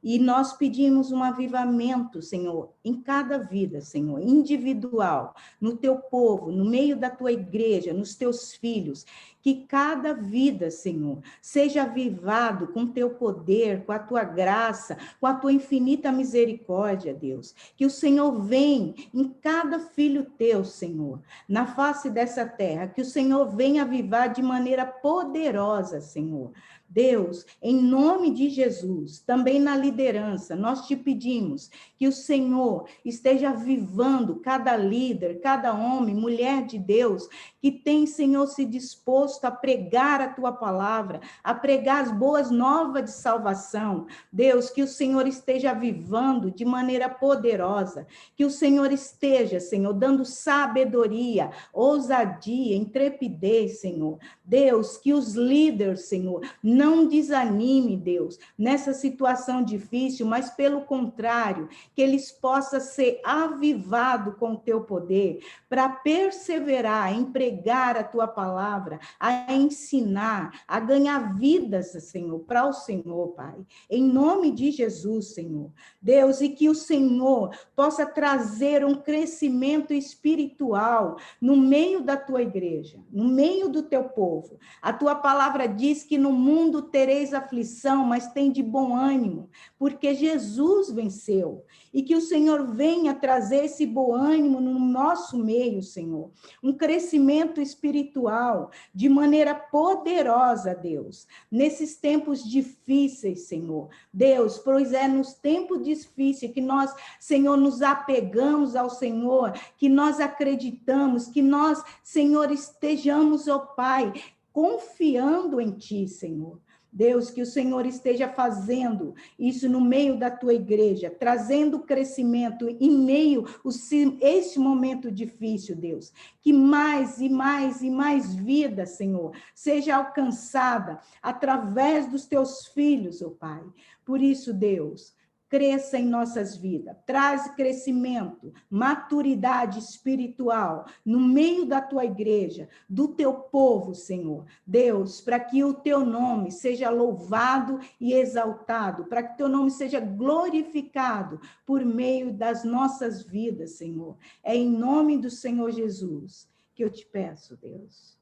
E nós pedimos um avivamento, Senhor, em cada vida, Senhor, individual, no teu povo, no meio da tua igreja, nos teus filhos, que cada vida, Senhor, seja avivado com teu poder, com a tua graça, com a tua infinita misericórdia, Deus. Que o Senhor venha em cada filho teu, Senhor, na face dessa terra, que o Senhor venha avivar de maneira poderosa, Senhor. Deus, em nome de Jesus, também na liderança, nós te pedimos que o Senhor esteja avivando cada líder, cada homem, mulher de Deus, que tem, Senhor, se disposto a pregar a tua palavra, a pregar as boas novas de salvação. Deus, que o Senhor esteja avivando de maneira poderosa, que o Senhor esteja, Senhor, dando sabedoria, ousadia, intrepidez, Senhor. Deus, que os líderes, Senhor, não desanime, Deus, nessa situação difícil, mas pelo contrário, que eles possam ser avivados com o teu poder, para perseverar, em pregar a tua palavra, a ensinar, a ganhar vidas, Senhor, para o Senhor, Pai. Em nome de Jesus, Senhor. Deus, e que o Senhor possa trazer um crescimento espiritual no meio da tua igreja, no meio do teu povo. A tua palavra diz que no mundo tereis aflição, mas tem de bom ânimo, porque Jesus venceu. E que o Senhor venha trazer esse bom ânimo no nosso meio, Senhor. Um crescimento espiritual de maneira poderosa, Deus. Nesses tempos difíceis, Senhor. Deus, pois é nos tempos difíceis que nós, Senhor, nos apegamos ao Senhor, que nós acreditamos, que nós, Senhor, estejamos, ó Pai, confiando em Ti, Senhor. Deus, que o Senhor esteja fazendo isso no meio da tua igreja, trazendo crescimento em meio a este momento difícil, Deus. Que mais e mais e mais vida, Senhor, seja alcançada através dos teus filhos, ó Pai. Por isso, Deus, cresça em nossas vidas, traz crescimento, maturidade espiritual no meio da tua igreja, do teu povo, Senhor. Deus, para que o teu nome seja louvado e exaltado, para que o teu nome seja glorificado por meio das nossas vidas, Senhor. É em nome do Senhor Jesus que eu te peço, Deus.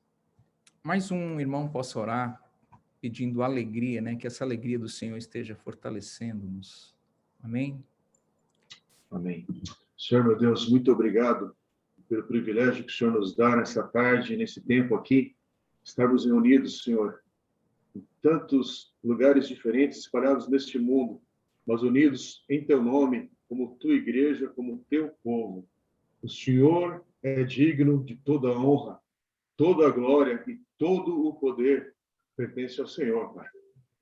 Mais um irmão possa orar, pedindo alegria, né? Que essa alegria do Senhor esteja fortalecendo-nos. Amém? Amém. Senhor, meu Deus, muito obrigado pelo privilégio que o Senhor nos dá nessa tarde, nesse tempo aqui, estarmos reunidos, Senhor, em tantos lugares diferentes, espalhados neste mundo, mas unidos em Teu nome, como Tua igreja, como Teu povo. O Senhor é digno de toda a honra, toda a glória e todo o poder pertence ao Senhor, Pai.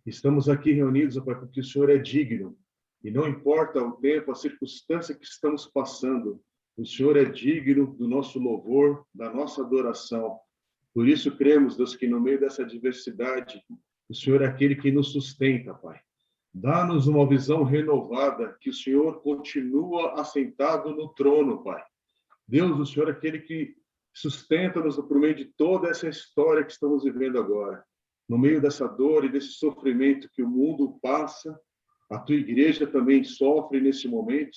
Estamos aqui reunidos, Pai, porque o Senhor é digno. E não importa o tempo, a circunstância que estamos passando, o Senhor é digno do nosso louvor, da nossa adoração. Por isso cremos, Deus, que no meio dessa diversidade, o Senhor é aquele que nos sustenta, Pai. Dá-nos uma visão renovada, que o Senhor continua assentado no trono, Pai. Deus, o Senhor é aquele que sustenta-nos por meio de toda essa história que estamos vivendo agora. No meio dessa dor e desse sofrimento que o mundo passa, a tua igreja também sofre nesse momento,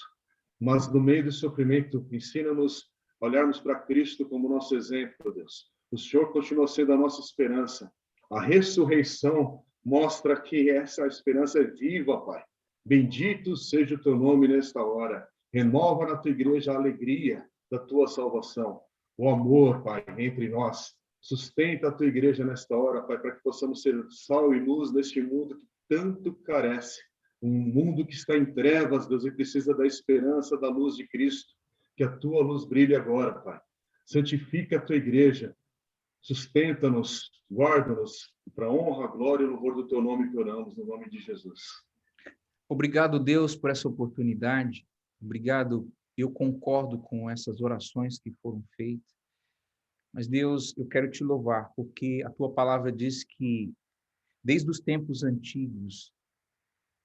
mas no meio do sofrimento, ensina-nos a olharmos para Cristo como nosso exemplo, Deus. O Senhor continua sendo a nossa esperança. A ressurreição mostra que essa esperança é viva, Pai. Bendito seja o teu nome nesta hora. Renova na tua igreja a alegria da tua salvação. O amor, Pai, entre nós. Sustenta a tua igreja nesta hora, Pai, para que possamos ser sal e luz neste mundo que tanto carece. Um mundo que está em trevas, Deus, e precisa da esperança, da luz de Cristo. Que a tua luz brilhe agora, Pai. Santifica a tua igreja. Sustenta-nos, guarda-nos. Para a honra, a glória e o louvor do teu nome que oramos, no nome de Jesus. Obrigado, Deus, por essa oportunidade. Obrigado. Eu concordo com essas orações que foram feitas. Mas, Deus, eu quero te louvar, porque a tua palavra diz que, desde os tempos antigos,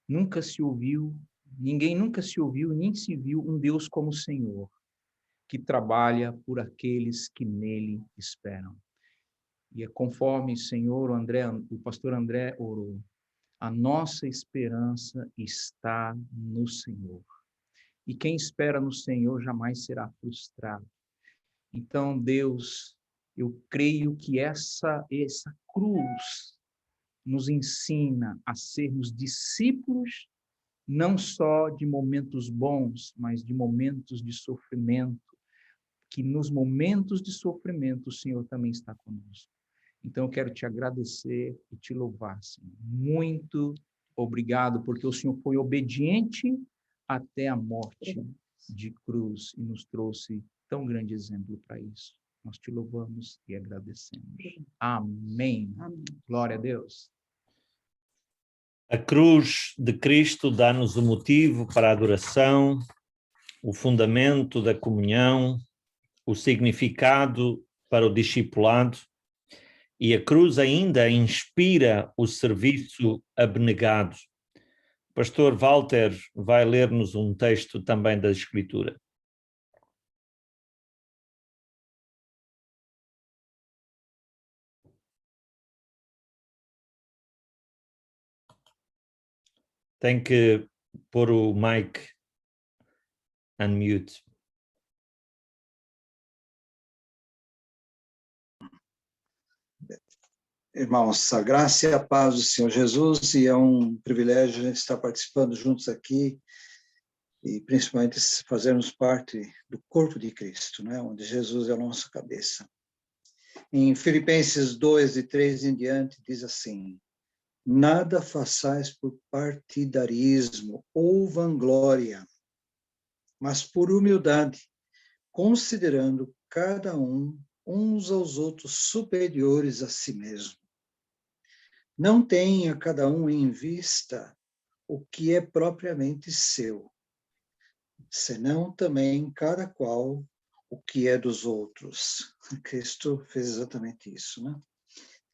ninguém nunca se ouviu, nem se viu um Deus como o Senhor, que trabalha por aqueles que nele esperam. E é conforme, Senhor, o pastor André orou, a nossa esperança está no Senhor. E quem espera no Senhor jamais será frustrado. Então, Deus, eu creio que essa cruz nos ensina a sermos discípulos, não só de momentos bons, mas de momentos de sofrimento, que nos momentos de sofrimento o Senhor também está conosco. Então, eu quero te agradecer e te louvar, Senhor. Muito obrigado, porque o Senhor foi obediente até a morte de cruz e nos trouxe tão grande exemplo para isso. Nós te louvamos e agradecemos. Amém. Amém. Glória a Deus. A cruz de Cristo dá-nos o motivo para a adoração, o fundamento da comunhão, o significado para o discipulado, e a cruz ainda inspira o serviço abnegado. O pastor Walter vai ler-nos um texto também da Escritura. Tem que pôr o mic unmute. Irmãos, a graça e a paz do Senhor Jesus, e é um privilégio a gente estar participando juntos aqui, e principalmente fazermos parte do corpo de Cristo, né? Onde Jesus é a nossa cabeça. Em Filipenses 2, de 3 em diante, diz assim: nada façais por partidarismo ou vanglória, mas por humildade, considerando cada um uns aos outros superiores a si mesmo. Não tenha cada um em vista o que é propriamente seu, senão também cada qual o que é dos outros. Cristo fez exatamente isso, né?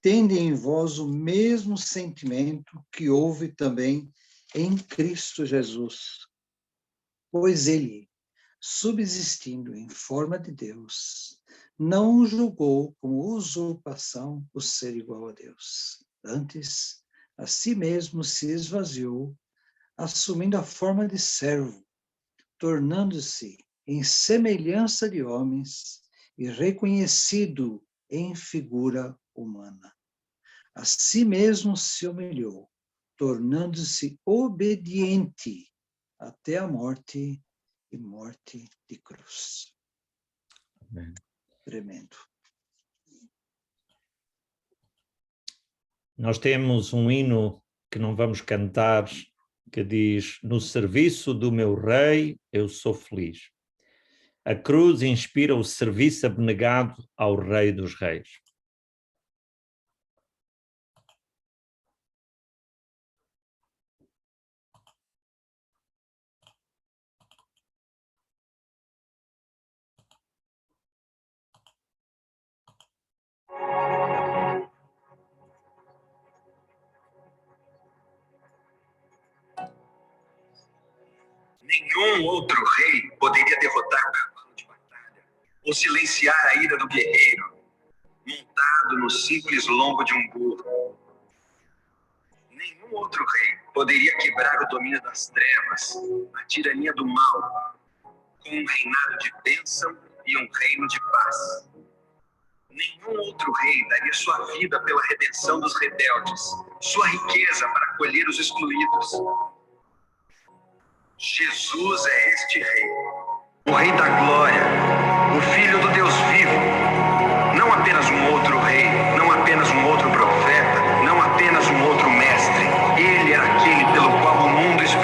Tende em vós o mesmo sentimento que houve também em Cristo Jesus, pois ele, subsistindo em forma de Deus, não julgou como usurpação o ser igual a Deus. Antes, a si mesmo se esvaziou, assumindo a forma de servo, tornando-se em semelhança de homens e reconhecido em figura humana. A si mesmo se humilhou, tornando-se obediente até a morte e morte de cruz. Amém. Tremendo. Nós temos um hino que não vamos cantar, que diz: no serviço do meu rei eu sou feliz. A cruz inspira o serviço abnegado ao Rei dos Reis. Nenhum outro rei poderia derrotar o cavalo de batalha ou silenciar a ira do guerreiro, montado no simples lombo de um burro. Nenhum outro rei poderia quebrar o domínio das trevas, a tirania do mal, com um reinado de bênção e um reino de paz. Nenhum outro rei daria sua vida pela redenção dos rebeldes, sua riqueza para acolher os excluídos. Jesus é este rei, o rei da glória, o filho do Deus vivo. Não apenas um outro rei, não apenas um outro profeta, não apenas um outro mestre. Ele era aquele pelo qual o mundo esperava.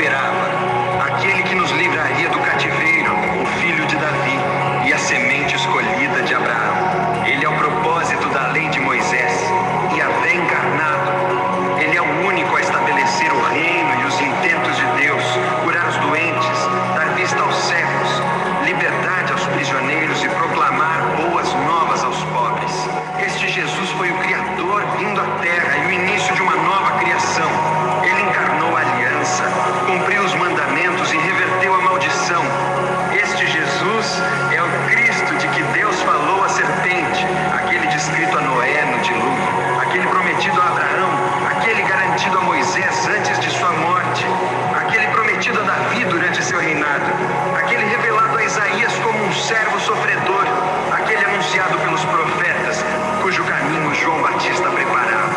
aquele revelado a Isaías como um servo sofredor, aquele anunciado pelos profetas, cujo caminho João Batista preparava.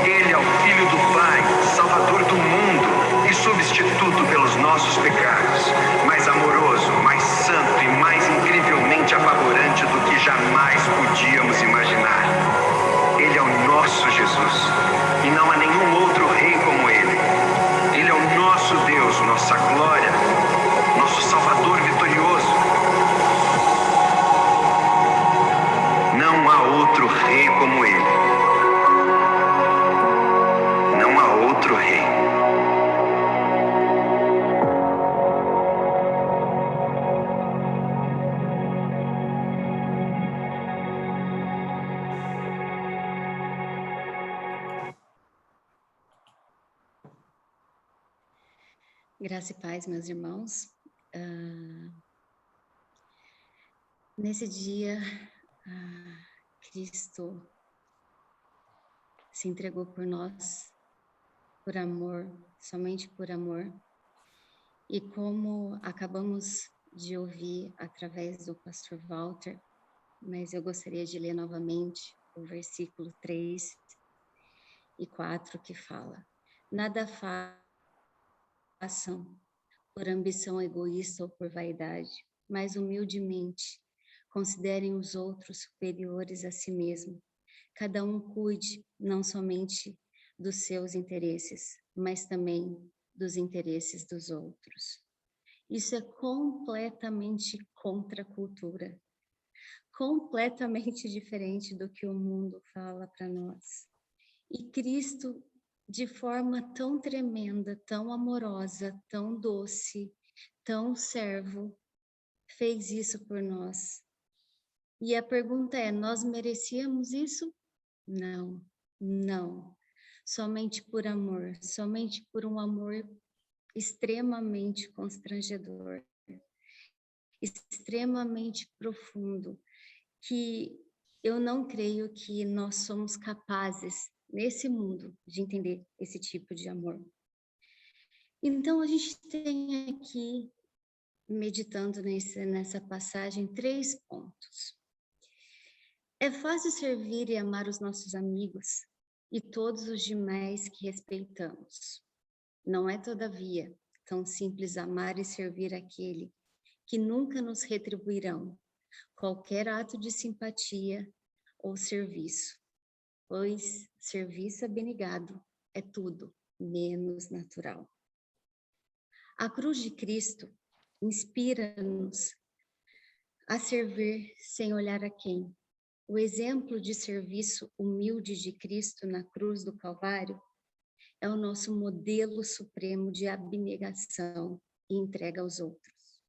Ele é o Filho do Pai, Salvador do mundo e substituto pelos nossos pecados, mais amoroso, mais santo e mais incrivelmente apavorante do que jamais podíamos imaginar. Ele é o nosso Jesus, e não há nenhum outro rei como ele. Ele é o nosso Deus, nossa glória, nosso Salvador vitorioso. Não há outro rei como ele. Não há outro rei. Graça e paz, meus irmãos. Nesse dia, Cristo se entregou por nós, por amor, somente por amor. E como acabamos de ouvir através do pastor Walter, mas eu gostaria de ler novamente o versículo 3 e 4 que fala: nada façam por ambição egoísta ou por vaidade, mas humildemente considerem os outros superiores a si mesmo. Cada um cuide não somente dos seus interesses, mas também dos interesses dos outros. Isso é completamente contra a cultura, completamente diferente do que o mundo fala para nós. E Cristo, de forma tão tremenda, tão amorosa, tão doce, tão servo, fez isso por nós. E a pergunta é, nós merecíamos isso? Não, não. Somente por amor, somente por um amor extremamente constrangedor, extremamente profundo, que eu não creio que nós somos capazes nesse mundo de entender esse tipo de amor. Então a gente tem aqui, meditando nessa passagem, 3 pontos. É fácil servir e amar os nossos amigos e todos os demais que respeitamos. Não é, todavia, tão simples amar e servir aquele que nunca nos retribuirão qualquer ato de simpatia ou serviço, pois serviço abnegado é tudo menos natural. A cruz de Cristo inspira-nos a servir sem olhar a quem. O exemplo de serviço humilde de Cristo na cruz do Calvário é o nosso modelo supremo de abnegação e entrega aos outros.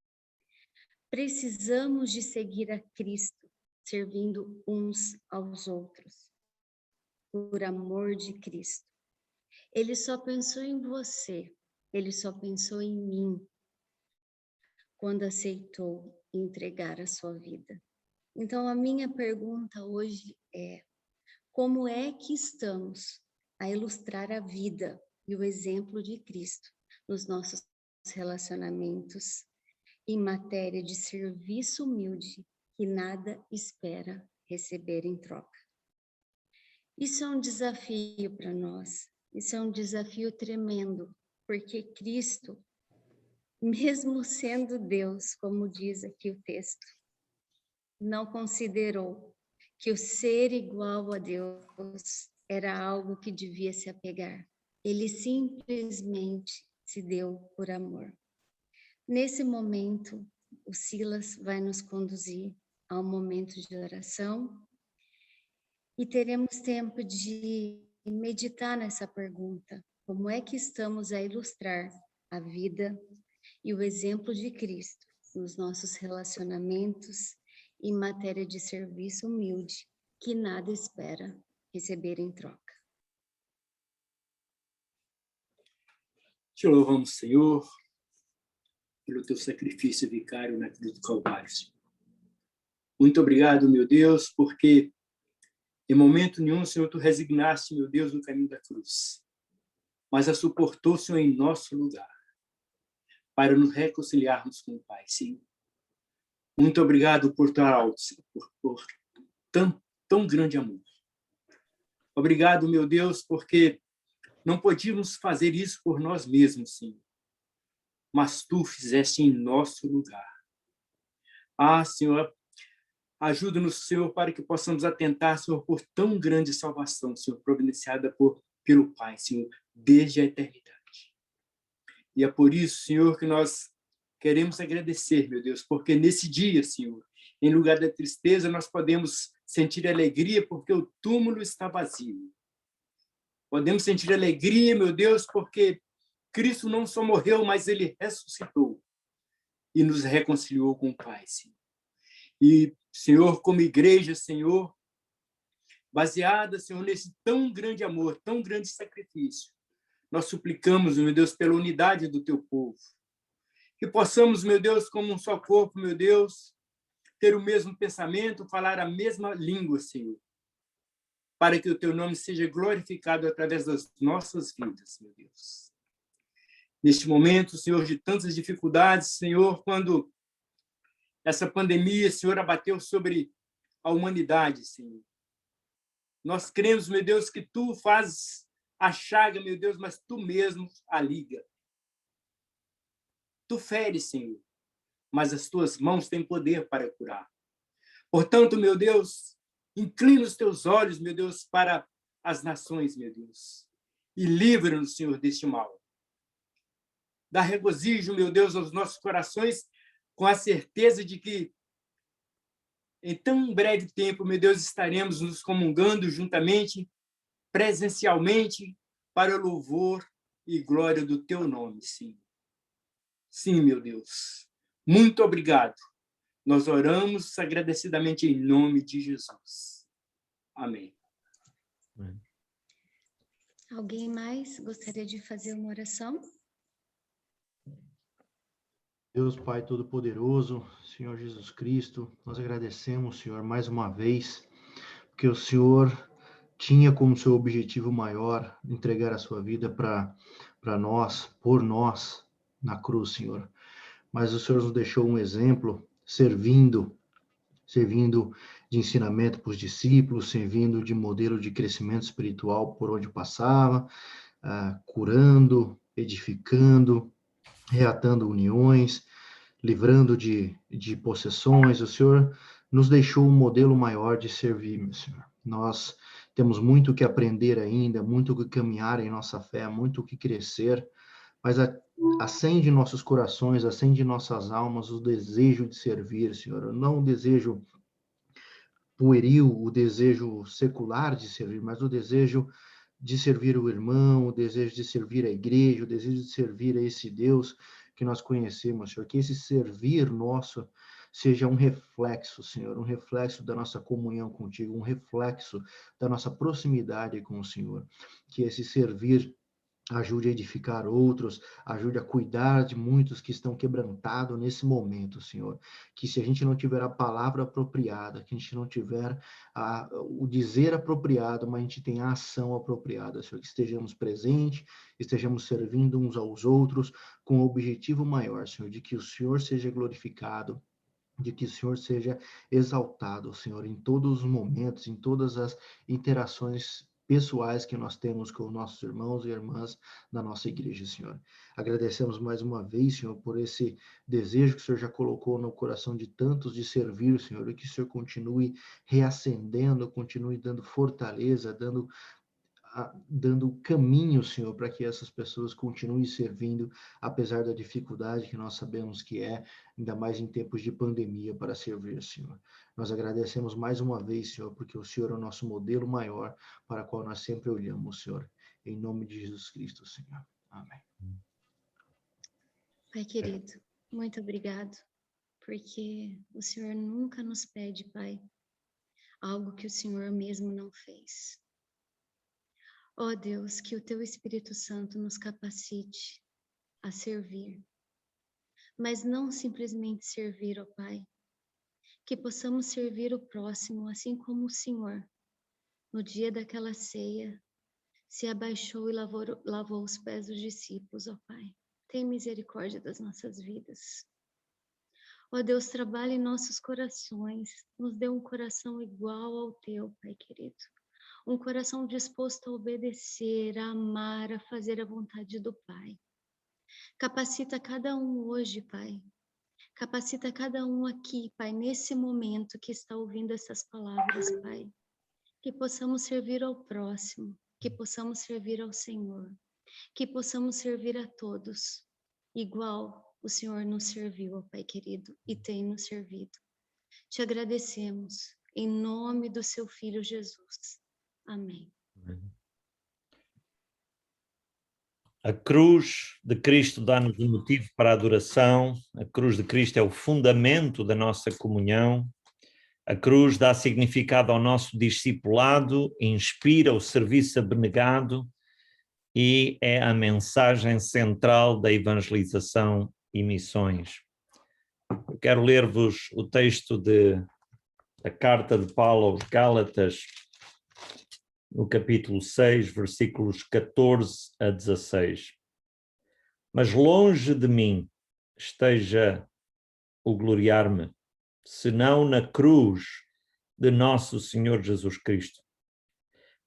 Precisamos de seguir a Cristo, servindo uns aos outros, por amor de Cristo. Ele só pensou em você, ele só pensou em mim, quando aceitou entregar a sua vida. Então, a minha pergunta hoje é: como é que estamos a ilustrar a vida e o exemplo de Cristo nos nossos relacionamentos em matéria de serviço humilde que nada espera receber em troca? Isso é um desafio para nós, isso é um desafio tremendo, porque Cristo, mesmo sendo Deus, como diz aqui o texto, não considerou que o ser igual a Deus era algo que devia se apegar. Ele simplesmente se deu por amor. Nesse momento, o Silas vai nos conduzir a um momento de oração e teremos tempo de meditar nessa pergunta: como é que estamos a ilustrar a vida e o exemplo de Cristo nos nossos relacionamentos em matéria de serviço humilde, que nada espera receber em troca? Te louvamos, Senhor, pelo teu sacrifício vicário na cruz do Calvário. Muito obrigado, meu Deus, porque em momento nenhum, Senhor, tu resignaste, meu Deus, no caminho da cruz, mas a suportou, Senhor, em nosso lugar. para nos reconciliarmos com o Pai, Senhor. Muito obrigado por tão alto, Senhor, por tão grande amor. Obrigado, meu Deus, porque não podíamos fazer isso por nós mesmos, Senhor, mas Tu fizeste em nosso lugar. Ah, Senhor, ajuda-nos, Senhor, para que possamos atentar, Senhor, por tão grande salvação, Senhor, providenciada pelo Pai, Senhor, desde a eternidade. E é por isso, Senhor, que nós queremos agradecer, meu Deus, porque nesse dia, Senhor, em lugar da tristeza, nós podemos sentir alegria porque o túmulo está vazio. Podemos sentir alegria, meu Deus, porque Cristo não só morreu, mas Ele ressuscitou e nos reconciliou com o Pai, Senhor. E, Senhor, como igreja, Senhor, baseada, Senhor, nesse tão grande amor, tão grande sacrifício, nós suplicamos, meu Deus, pela unidade do Teu povo. Que possamos, meu Deus, como um só corpo, meu Deus, ter o mesmo pensamento, falar a mesma língua, Senhor, para que o Teu nome seja glorificado através das nossas vidas, meu Deus. Neste momento, Senhor, de tantas dificuldades, Senhor, quando essa pandemia, Senhor, abateu sobre a humanidade, Senhor. Nós cremos, meu Deus, que Tu fazes a chaga, meu Deus, mas Tu mesmo a liga. Tu feres, Senhor, mas as Tuas mãos têm poder para curar. Portanto, meu Deus, inclina os Teus olhos, meu Deus, para as nações, meu Deus, e livra-nos, Senhor, deste mal. Dá regozijo, meu Deus, aos nossos corações, com a certeza de que, em tão breve tempo, meu Deus, estaremos nos comungando juntamente, presencialmente, para o louvor e glória do Teu nome, Senhor. Sim, meu Deus. Muito obrigado. Nós oramos agradecidamente em nome de Jesus. Amém. Alguém mais gostaria de fazer uma oração? Deus Pai Todo-Poderoso, Senhor Jesus Cristo, nós agradecemos, Senhor, mais uma vez, porque o Senhor tinha como seu objetivo maior entregar a sua vida para nós, por nós, na cruz, Senhor. Mas o Senhor nos deixou um exemplo, servindo de ensinamento para os discípulos, servindo de modelo de crescimento espiritual por onde passava, curando, edificando, reatando uniões, livrando de possessões. O Senhor nos deixou um modelo maior de servir, meu Senhor. Nós temos muito que aprender ainda, muito que caminhar em nossa fé, muito que crescer, mas acende em nossos corações, acende em nossas almas o desejo de servir, Senhor. Não o desejo pueril, o desejo secular de servir, mas o desejo de servir o irmão, o desejo de servir a igreja, o desejo de servir a esse Deus que nós conhecemos, Senhor. Que esse servir nosso seja um reflexo, Senhor, um reflexo da nossa comunhão contigo, um reflexo da nossa proximidade com o Senhor. Que esse servir ajude a edificar outros, ajude a cuidar de muitos que estão quebrantados nesse momento, Senhor. Que se a gente não tiver a palavra apropriada, que a gente não tiver o dizer apropriado, mas a gente tenha a ação apropriada, Senhor. Que estejamos presentes, estejamos servindo uns aos outros com o objetivo maior, Senhor, de que o Senhor seja glorificado, de que o Senhor seja exaltado, Senhor, em todos os momentos, em todas as interações pessoais que nós temos com nossos irmãos e irmãs da nossa igreja, Senhor. Agradecemos mais uma vez, Senhor, por esse desejo que o Senhor já colocou no coração de tantos de servir, Senhor, e que o Senhor continue reacendendo, continue dando fortaleza, dando caminho, Senhor, para que essas pessoas continuem servindo, apesar da dificuldade que nós sabemos que é, ainda mais em tempos de pandemia, para servir, Senhor. Nós agradecemos mais uma vez, Senhor, porque o Senhor é o nosso modelo maior, para o qual nós sempre olhamos, Senhor. Em nome de Jesus Cristo, Senhor. Amém. Pai querido, muito obrigado, porque o Senhor nunca nos pede, Pai, algo que o Senhor mesmo não fez. Ó Deus, que o Teu Espírito Santo nos capacite a servir, mas não simplesmente servir, ó Pai, que possamos servir o próximo, assim como o Senhor, no dia daquela ceia, se abaixou e lavou os pés dos discípulos, ó Pai. tem misericórdia das nossas vidas. Ó Deus, trabalha em nossos corações, nos dê um coração igual ao teu, Pai querido. Um coração disposto a obedecer, a amar, a fazer a vontade do Pai. Capacita cada um hoje, Pai. Capacita cada um aqui, Pai, nesse momento que está ouvindo essas palavras, Pai. Que possamos servir ao próximo, que possamos servir ao Senhor, que possamos servir a todos, igual o Senhor nos serviu, ó Pai querido, e tem nos servido. Te agradecemos, em nome do seu Filho Jesus. Amém. A cruz de Cristo dá-nos um motivo para a adoração, a cruz de Cristo é o fundamento da nossa comunhão, a cruz dá significado ao nosso discipulado, inspira o serviço abnegado e é a mensagem central da evangelização e missões. Eu quero ler-vos o texto da carta de Paulo aos Gálatas, no capítulo 6, versículos 14 a 16. Mas longe de mim esteja o gloriar-me, senão na cruz de nosso Senhor Jesus Cristo,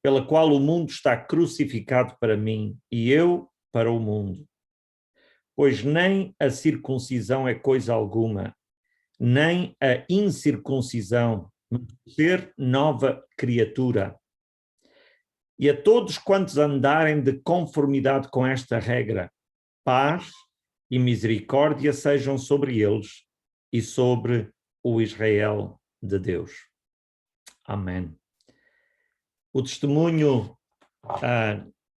pela qual o mundo está crucificado para mim e eu para o mundo. Pois nem a circuncisão é coisa alguma, nem a incircuncisão, mas ser nova criatura. E a todos quantos andarem de conformidade com esta regra, paz e misericórdia sejam sobre eles e sobre o Israel de Deus. Amém. O testemunho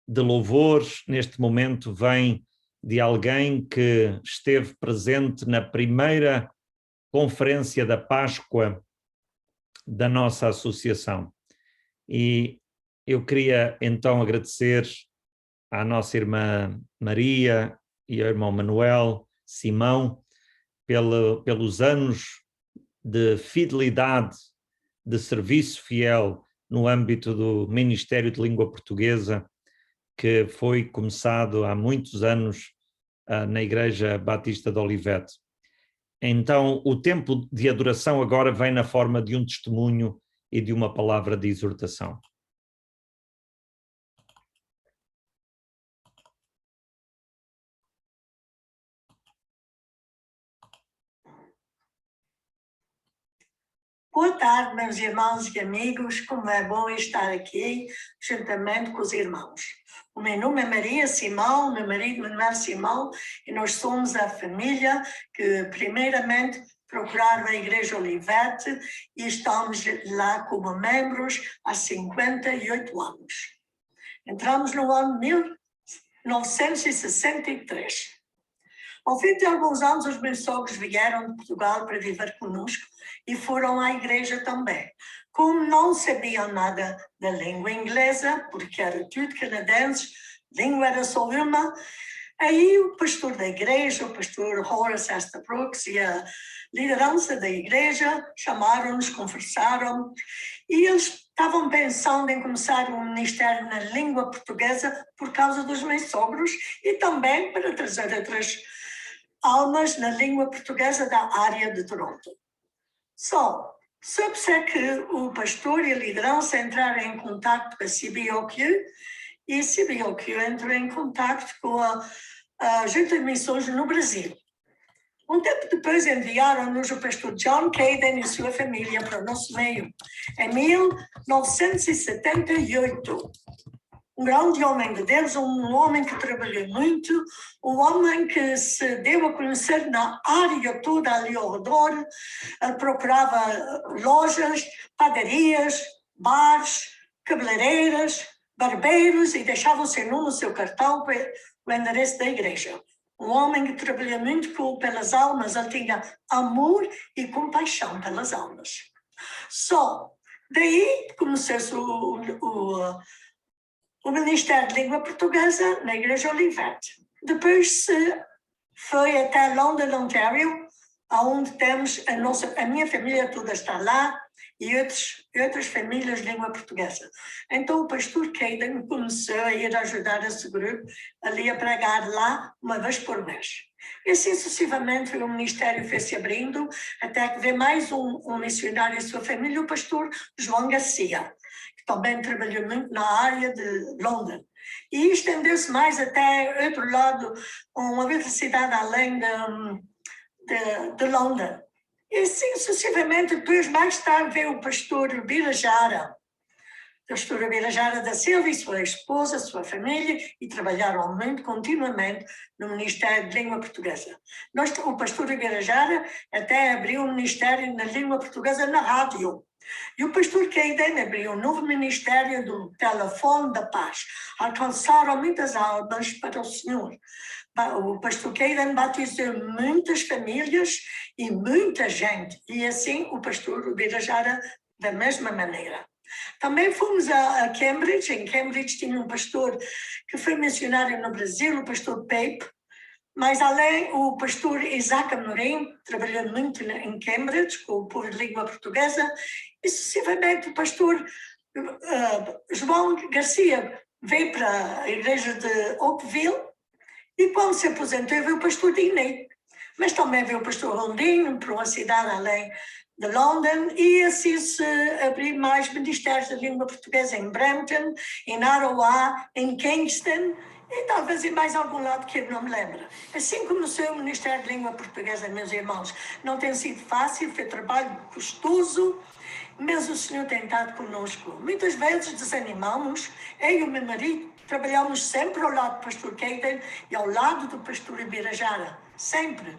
de louvores neste momento vem de alguém que esteve presente na primeira conferência da Páscoa da nossa associação. E eu queria então agradecer à nossa irmã Maria e ao irmão Manuel, Simão, pelos anos de fidelidade, de serviço fiel no âmbito do Ministério de Língua Portuguesa, que foi começado há muitos anos na Igreja Batista de Olivete. Então, o tempo de adoração agora vem na forma de um testemunho e de uma palavra de exortação. Boa tarde, meus irmãos e amigos, como é bom estar aqui juntamente com os irmãos. O meu nome é Maria Simão, meu marido Manuel Simão, e nós somos a família que primeiramente procuraram a Igreja Olivete e estamos lá como membros há 58 anos. Entramos no ano 1963. Ao fim de alguns anos, os meus sogros vieram de Portugal para viver conosco e foram à igreja também. Como não sabiam nada da língua inglesa, porque era tudo canadense, língua era só uma, aí o pastor da igreja, o pastor Horace Estabrooks e a liderança da igreja chamaram-nos, conversaram, e eles estavam pensando em começar um ministério na língua portuguesa por causa dos meus sogros e também para trazer outras almas na língua portuguesa da área de Toronto. Soube-se que o pastor e a liderança entraram em contato com a CBOQ e a CBOQ entrou em contato com a Junta de Missões no Brasil. Um tempo depois enviaram-nos o pastor John Caden e sua família para o nosso meio, em 1978. Um grande homem de Deus, um homem que trabalhou muito, um homem que se deu a conhecer na área toda ali ao redor, procurava lojas, padarias, bares, cabeleireiras, barbeiros e deixava o seu nome no seu cartão para o endereço da igreja. Um homem que trabalhou muito pelas almas, ele tinha amor e compaixão pelas almas. Daí começou-se o Ministério de Língua Portuguesa na Igreja Olivete. Depois se foi até London, Ontário, onde temos a minha família toda está lá e outras famílias de língua portuguesa. Então o pastor Caden começou a ir ajudar esse grupo ali a pregar lá uma vez por mês. E assim sucessivamente o ministério foi se abrindo até que veio mais um missionário e sua família, o pastor João Garcia, que também trabalhou muito na área de Londres. E estendeu-se mais até outro lado, uma outra cidade além de Londres. E assim sucessivamente, depois mais tarde veio o pastor Birajara, pastor Birajara da Silva e sua esposa, sua família, e trabalharam muito continuamente no Ministério de Língua Portuguesa. O pastor Birajara até abriu um ministério na língua portuguesa na rádio. E o pastor Caden abriu um novo ministério do Telefone da Paz. Alcançaram muitas almas para o Senhor. O pastor Caden batizou muitas famílias e muita gente. E assim o pastor Birajara da mesma maneira. Também fomos a Cambridge. Em Cambridge tinha um pastor que foi missionário no Brasil, o pastor Pape. Mas além, o pastor Isaac Amorim trabalhou muito em Cambridge com o povo de língua portuguesa e sucessivamente o pastor João Garcia veio para a igreja de Oakville e quando se aposentou veio o pastor Dinei. Mas também veio o pastor Rondinho para uma cidade além de London e assim se abriu mais ministérios de língua portuguesa em Brampton, em Aroa, em Kingston e talvez em mais algum lado que eu não me lembro. Assim começou o Ministério de Língua Portuguesa, meus irmãos. Não tem sido fácil, foi trabalho custoso, mas o Senhor tem estado conosco. Muitas vezes desanimamos, eu e o meu marido trabalhamos sempre ao lado do pastor Caden e ao lado do pastor Ibirajara, sempre.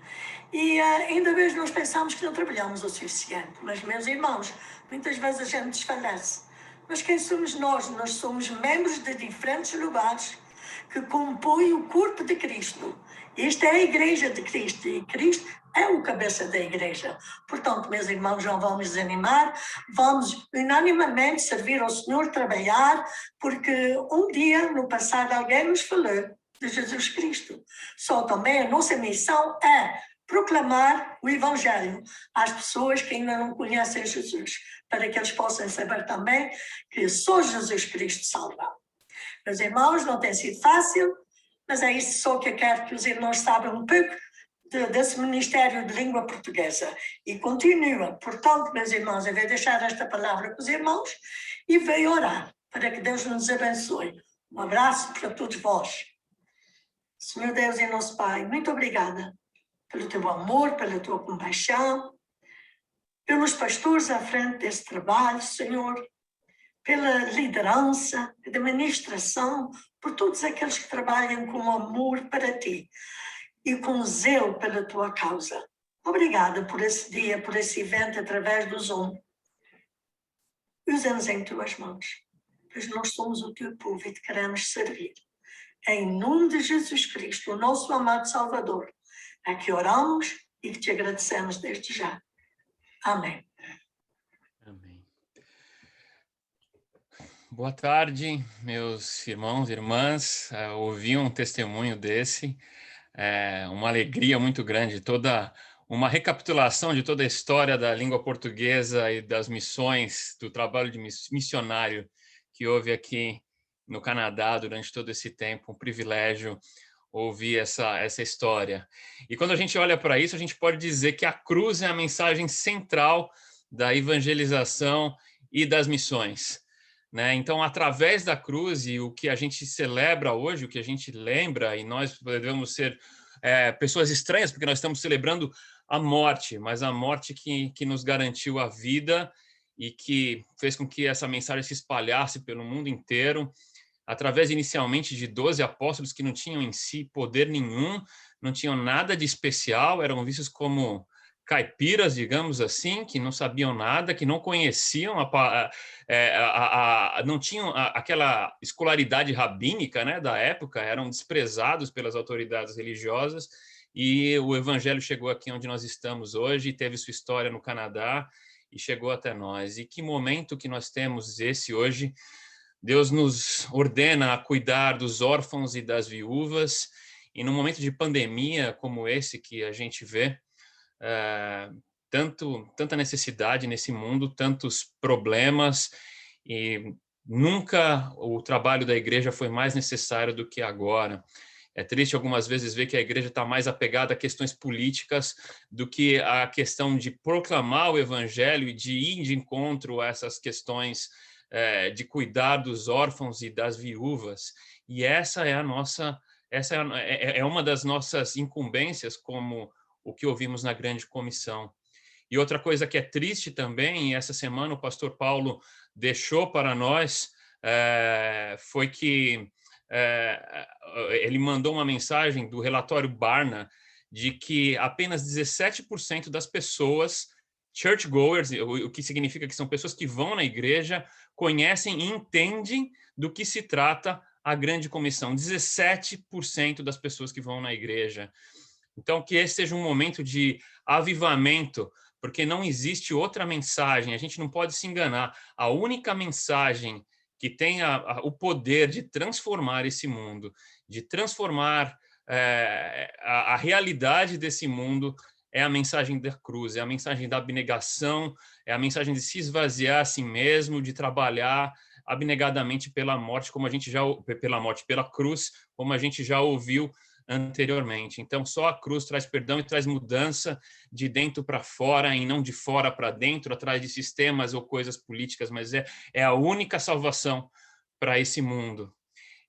E ainda mesmo nós pensamos que não trabalhamos o suficiente. Mas, meus irmãos, muitas vezes a gente desfalece. Mas quem somos nós? Nós somos membros de diferentes lugares que compõem o corpo de Cristo. Esta é a igreja de Cristo e Cristo é o cabeça da igreja. Portanto, meus irmãos, não vamos desanimar, vamos unanimemente servir ao Senhor, trabalhar, porque um dia, no passado, alguém nos falou de Jesus Cristo. Só também a nossa missão é proclamar o Evangelho às pessoas que ainda não conhecem Jesus, para que eles possam saber também que só Jesus Cristo salva. Meus irmãos, não tem sido fácil, mas é isso só que eu quero que os irmãos saibam um pouco desse Ministério de Língua Portuguesa. E continua. Portanto, meus irmãos, eu vou deixar esta palavra com os irmãos e vou orar para que Deus nos abençoe. Um abraço para todos vós. Senhor Deus e nosso Pai, muito obrigada pelo teu amor, pela tua compaixão, pelos pastores à frente desse trabalho, Senhor, pela liderança, pela administração, por todos aqueles que trabalham com amor para ti e com zelo pela tua causa. Obrigada por esse dia, por esse evento através do Zoom. Usa-nos em tuas mãos, pois nós somos o teu povo e te queremos servir. Em nome de Jesus Cristo, o nosso amado Salvador, é que oramos e que te agradecemos desde já. Amém. Boa tarde, meus irmãos e irmãs. Ouvi um testemunho desse, uma alegria muito grande, uma recapitulação de toda a história da língua portuguesa e das missões, do trabalho de missionário que houve aqui no Canadá durante todo esse tempo. Um privilégio ouvir essa história. E quando a gente olha para isso, a gente pode dizer que a cruz é a mensagem central da evangelização e das missões. Então, através da cruz e o que a gente celebra hoje, o que a gente lembra, e nós devemos ser pessoas estranhas, porque nós estamos celebrando a morte, mas a morte que nos garantiu a vida e que fez com que essa mensagem se espalhasse pelo mundo inteiro, através inicialmente de 12 apóstolos que não tinham em si poder nenhum, não tinham nada de especial, eram vistos como caipiras, digamos assim, que não sabiam nada, que não conheciam, não tinham aquela escolaridade rabínica, né, da época, eram desprezados pelas autoridades religiosas, e o evangelho chegou aqui onde nós estamos hoje, teve sua história no Canadá, e chegou até nós. E que momento que nós temos esse hoje. Deus nos ordena a cuidar dos órfãos e das viúvas, e num momento de pandemia como esse que a gente vê, tanta necessidade nesse mundo, tantos problemas, e nunca o trabalho da igreja foi mais necessário do que agora. É triste algumas vezes ver que a igreja está mais apegada a questões políticas do que a questão de proclamar o evangelho e de ir de encontro a essas questões de cuidar dos órfãos e das viúvas. E essa é uma das nossas incumbências, como o que ouvimos na grande comissão. E outra coisa que é triste também, e essa semana o pastor Paulo deixou para nós, foi que ele mandou uma mensagem do relatório Barna de que apenas 17% das pessoas churchgoers, o que significa que são pessoas que vão na igreja, conhecem e entendem do que se trata a grande comissão. 17% das pessoas que vão na igreja. Então, que esse seja um momento de avivamento, porque não existe outra mensagem, a gente não pode se enganar. A única mensagem que tem o poder de transformar esse mundo, de transformar a realidade desse mundo, é a mensagem da cruz, é a mensagem da abnegação, é a mensagem de se esvaziar a si mesmo, de trabalhar abnegadamente pela morte, pela cruz, como a gente já ouviu anteriormente. Então, só a cruz traz perdão e traz mudança de dentro para fora e não de fora para dentro, atrás de sistemas ou coisas políticas, mas é a única salvação para esse mundo.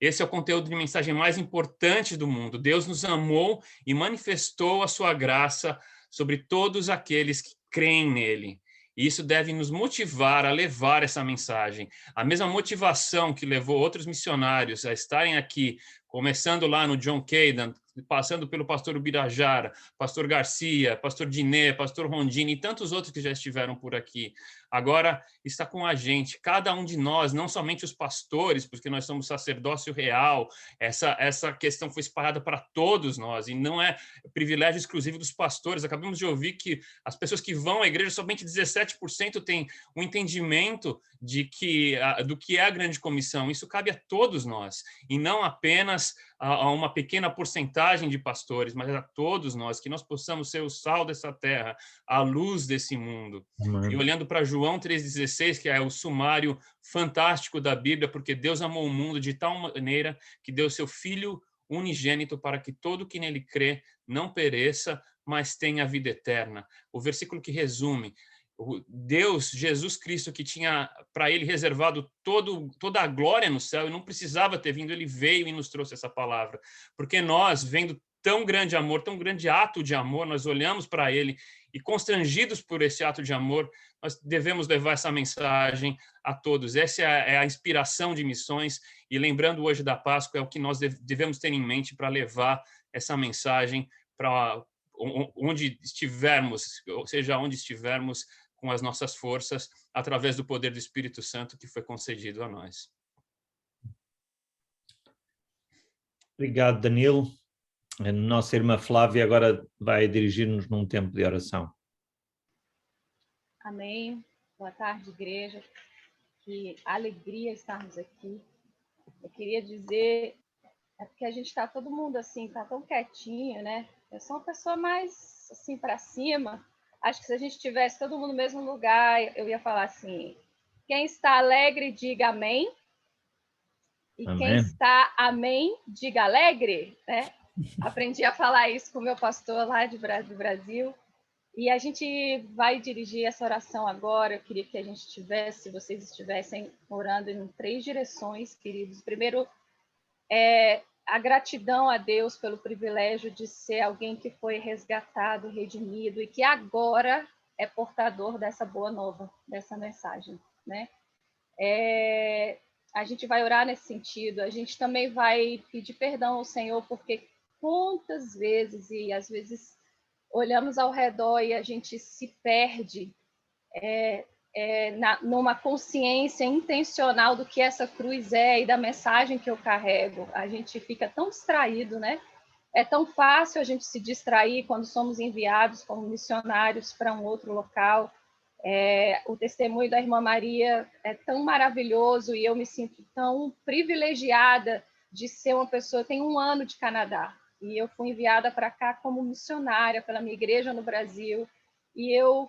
Esse é o conteúdo de mensagem mais importante do mundo. Deus nos amou e manifestou a sua graça sobre todos aqueles que creem nele. E isso deve nos motivar a levar essa mensagem. A mesma motivação que levou outros missionários a estarem aqui, começando lá no John Caden, passando pelo pastor Ubirajara, pastor Garcia, pastor Diné, pastor Rondini e tantos outros que já estiveram por aqui. Agora está com a gente, cada um de nós, não somente os pastores, porque nós somos sacerdócio real, essa questão foi espalhada para todos nós, e não é privilégio exclusivo dos pastores. Acabamos de ouvir que as pessoas que vão à igreja, somente 17% têm um entendimento do que é a grande comissão. Isso cabe a todos nós, e não apenas a uma pequena porcentagem de pastores, mas a todos nós, que nós possamos ser o sal dessa terra, a luz desse mundo. Amém. E olhando para João 3,16, que é o sumário fantástico da Bíblia, porque Deus amou o mundo de tal maneira que deu seu Filho unigênito para que todo que nele crê não pereça, mas tenha vida eterna. O versículo que resume: Deus, Jesus Cristo, que tinha para ele reservado toda a glória no céu, e não precisava ter vindo, ele veio e nos trouxe essa palavra. Porque nós, vendo tão grande amor, tão grande ato de amor, nós olhamos para ele e, constrangidos por esse ato de amor, nós devemos levar essa mensagem a todos. Essa é a inspiração de missões, e lembrando hoje da Páscoa, é o que nós devemos ter em mente para levar essa mensagem para onde estivermos, ou seja, onde estivermos, com as nossas forças, através do poder do Espírito Santo que foi concedido a nós. Obrigado, Danilo. A nossa irmã Flávia agora vai dirigir-nos num tempo de oração. Amém. Boa tarde, igreja. Que alegria estarmos aqui. Eu queria dizer, porque a gente está todo mundo assim, está tão quietinho, né? Eu sou uma pessoa mais assim para cima. Acho que se a gente tivesse todo mundo no mesmo lugar, eu ia falar assim: quem está alegre, diga amém. E amém. Quem está amém, diga alegre, né? Aprendi a falar isso com o meu pastor lá do Brasil. E a gente vai dirigir essa oração agora. Eu queria que a gente tivesse, vocês estivessem orando em 3 direções, queridos. Primeiro, a gratidão a Deus pelo privilégio de ser alguém que foi resgatado, redimido e que agora é portador dessa boa nova, dessa mensagem, né? A gente vai orar nesse sentido. A gente também vai pedir perdão ao Senhor, porque quantas vezes, e às vezes olhamos ao redor e a gente se perde numa consciência intencional do que essa cruz é e da mensagem que eu carrego. A gente fica tão distraído, né? É tão fácil a gente se distrair quando somos enviados como missionários para um outro local. O testemunho da irmã Maria é tão maravilhoso e eu me sinto tão privilegiada de ser uma pessoa. Eu tenho 1 ano de Canadá E eu fui enviada para cá como missionária pela minha igreja no Brasil. E eu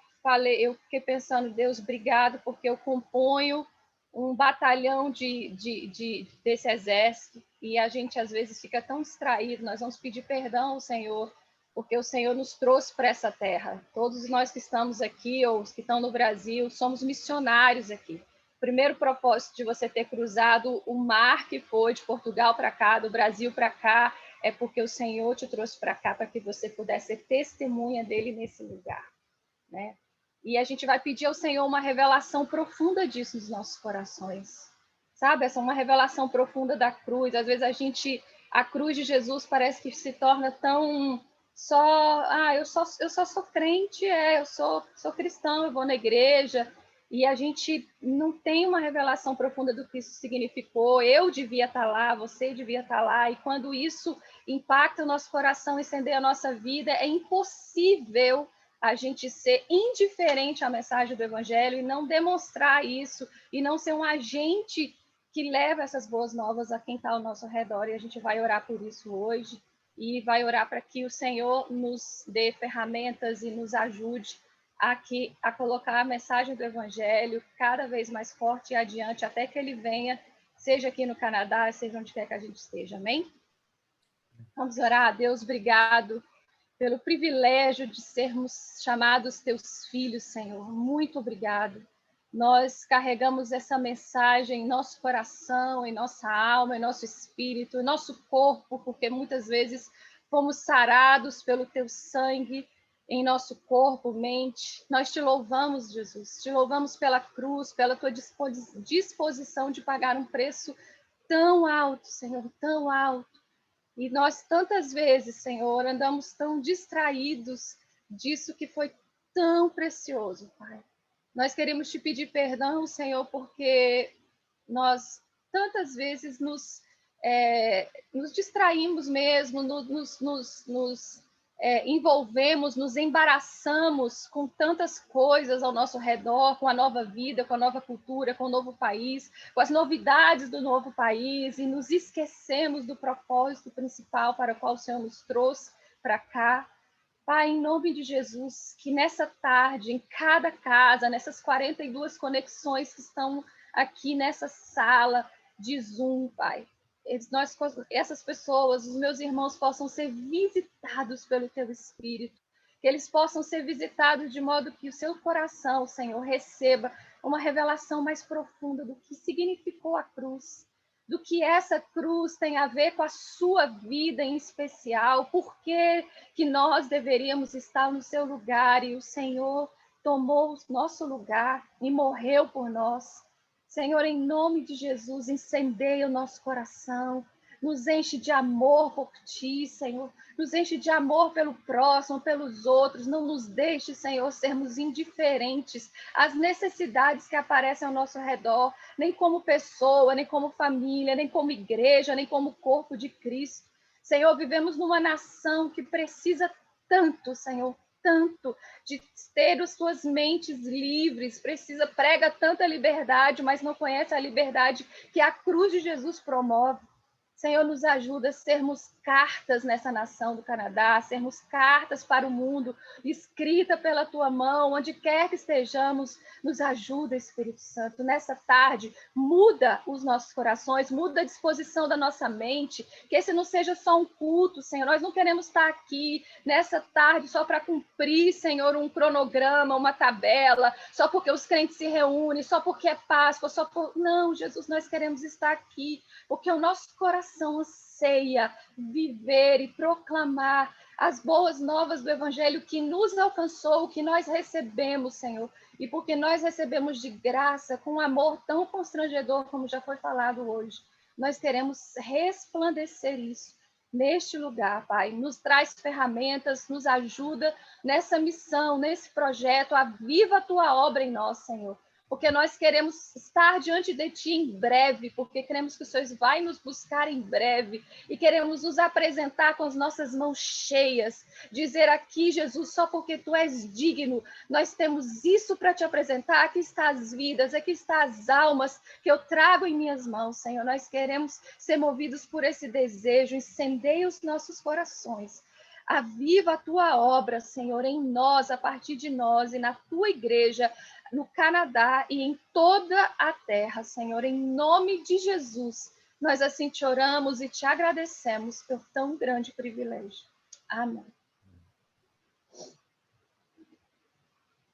fiquei pensando, Deus, obrigado, porque eu componho um batalhão desse exército, e a gente às vezes fica tão distraído. Nós vamos pedir perdão ao Senhor, porque o Senhor nos trouxe para essa terra. Todos nós que estamos aqui, ou os que estão no Brasil, somos missionários aqui. O primeiro propósito de você ter cruzado o mar que foi de Portugal para cá, do Brasil para cá, é porque o Senhor te trouxe para cá para que você pudesse ser testemunha dele nesse lugar, né? E a gente vai pedir ao Senhor uma revelação profunda disso nos nossos corações, sabe? Essa é uma revelação profunda da cruz. Às vezes a cruz de Jesus parece que se torna tão eu só sou crente, eu sou cristão, eu vou na igreja, e a gente não tem uma revelação profunda do que isso significou. Eu devia estar lá, você devia estar lá, e quando isso impacta o nosso coração, incendeia a nossa vida, é impossível a gente ser indiferente à mensagem do Evangelho e não demonstrar isso, e não ser um agente que leva essas boas novas a quem está ao nosso redor. E a gente vai orar por isso hoje, e vai orar para que o Senhor nos dê ferramentas e nos ajude a colocar a mensagem do Evangelho cada vez mais forte e adiante, até que ele venha, seja aqui no Canadá, seja onde quer que a gente esteja. Amém? Vamos orar. Deus, obrigado pelo privilégio de sermos chamados teus filhos, Senhor. Muito obrigado. Nós carregamos essa mensagem em nosso coração, em nossa alma, em nosso espírito, em nosso corpo, porque muitas vezes fomos sarados pelo teu sangue em nosso corpo, mente. Nós te louvamos, Jesus. Te louvamos pela cruz, pela tua disposição de pagar um preço tão alto, Senhor, tão alto. E nós tantas vezes, Senhor, andamos tão distraídos disso que foi tão precioso, Pai. Nós queremos te pedir perdão, Senhor, porque nós tantas vezes nos distraímos mesmo, nos envolvemos, nos embaraçamos com tantas coisas ao nosso redor, com a nova vida, com a nova cultura, com o novo país, com as novidades do novo país, e nos esquecemos do propósito principal para o qual o Senhor nos trouxe para cá. Pai, em nome de Jesus, que nessa tarde, em cada casa, nessas 42 conexões que estão aqui nessa sala de Zoom, Pai, essas pessoas, os meus irmãos, possam ser visitados pelo Teu Espírito, que eles possam ser visitados de modo que o seu coração, Senhor, receba uma revelação mais profunda do que significou a cruz, do que essa cruz tem a ver com a sua vida em especial, por que nós deveríamos estar no seu lugar, e o Senhor tomou o nosso lugar e morreu por nós. Senhor, em nome de Jesus, incendeia o nosso coração, nos enche de amor por Ti, Senhor, nos enche de amor pelo próximo, pelos outros. Não nos deixe, Senhor, sermos indiferentes às necessidades que aparecem ao nosso redor, nem como pessoa, nem como família, nem como igreja, nem como corpo de Cristo. Senhor, vivemos numa nação que precisa tanto, Senhor, tanto de ter as suas mentes livres, prega tanta liberdade, mas não conhece a liberdade que a cruz de Jesus promove. Senhor, nos ajuda a sermos cartas nessa nação do Canadá, sermos cartas para o mundo, escrita pela Tua mão, onde quer que estejamos. Nos ajuda, Espírito Santo. Nessa tarde, muda os nossos corações, muda a disposição da nossa mente, que esse não seja só um culto, Senhor. Nós não queremos estar aqui nessa tarde só para cumprir, Senhor, um cronograma, uma tabela, só porque os crentes se reúnem, só porque é Páscoa, Não, Jesus, nós queremos estar aqui, porque o nosso coração anseia viver e proclamar as boas novas do Evangelho que nos alcançou, que nós recebemos, Senhor. E porque nós recebemos de graça, com um amor tão constrangedor, como já foi falado hoje, nós queremos resplandecer isso neste lugar, Pai. Nos traz ferramentas, nos ajuda nessa missão, nesse projeto. Aviva a Tua obra em nós, Senhor. porque nós queremos estar diante de Ti em breve, porque queremos que o Senhor vai nos buscar em breve e queremos nos apresentar com as nossas mãos cheias, dizer aqui, Jesus, só porque Tu és digno, nós temos isso para Te apresentar, aqui está as vidas, aqui está as almas que eu trago em minhas mãos, Senhor. Nós queremos ser movidos por esse desejo, incendeia os nossos corações. Aviva a Tua obra, Senhor, em nós, a partir de nós e na Tua igreja, no Canadá e em toda a terra, Senhor, em nome de Jesus. Nós assim Te oramos e Te agradecemos por tão grande privilégio. Amém.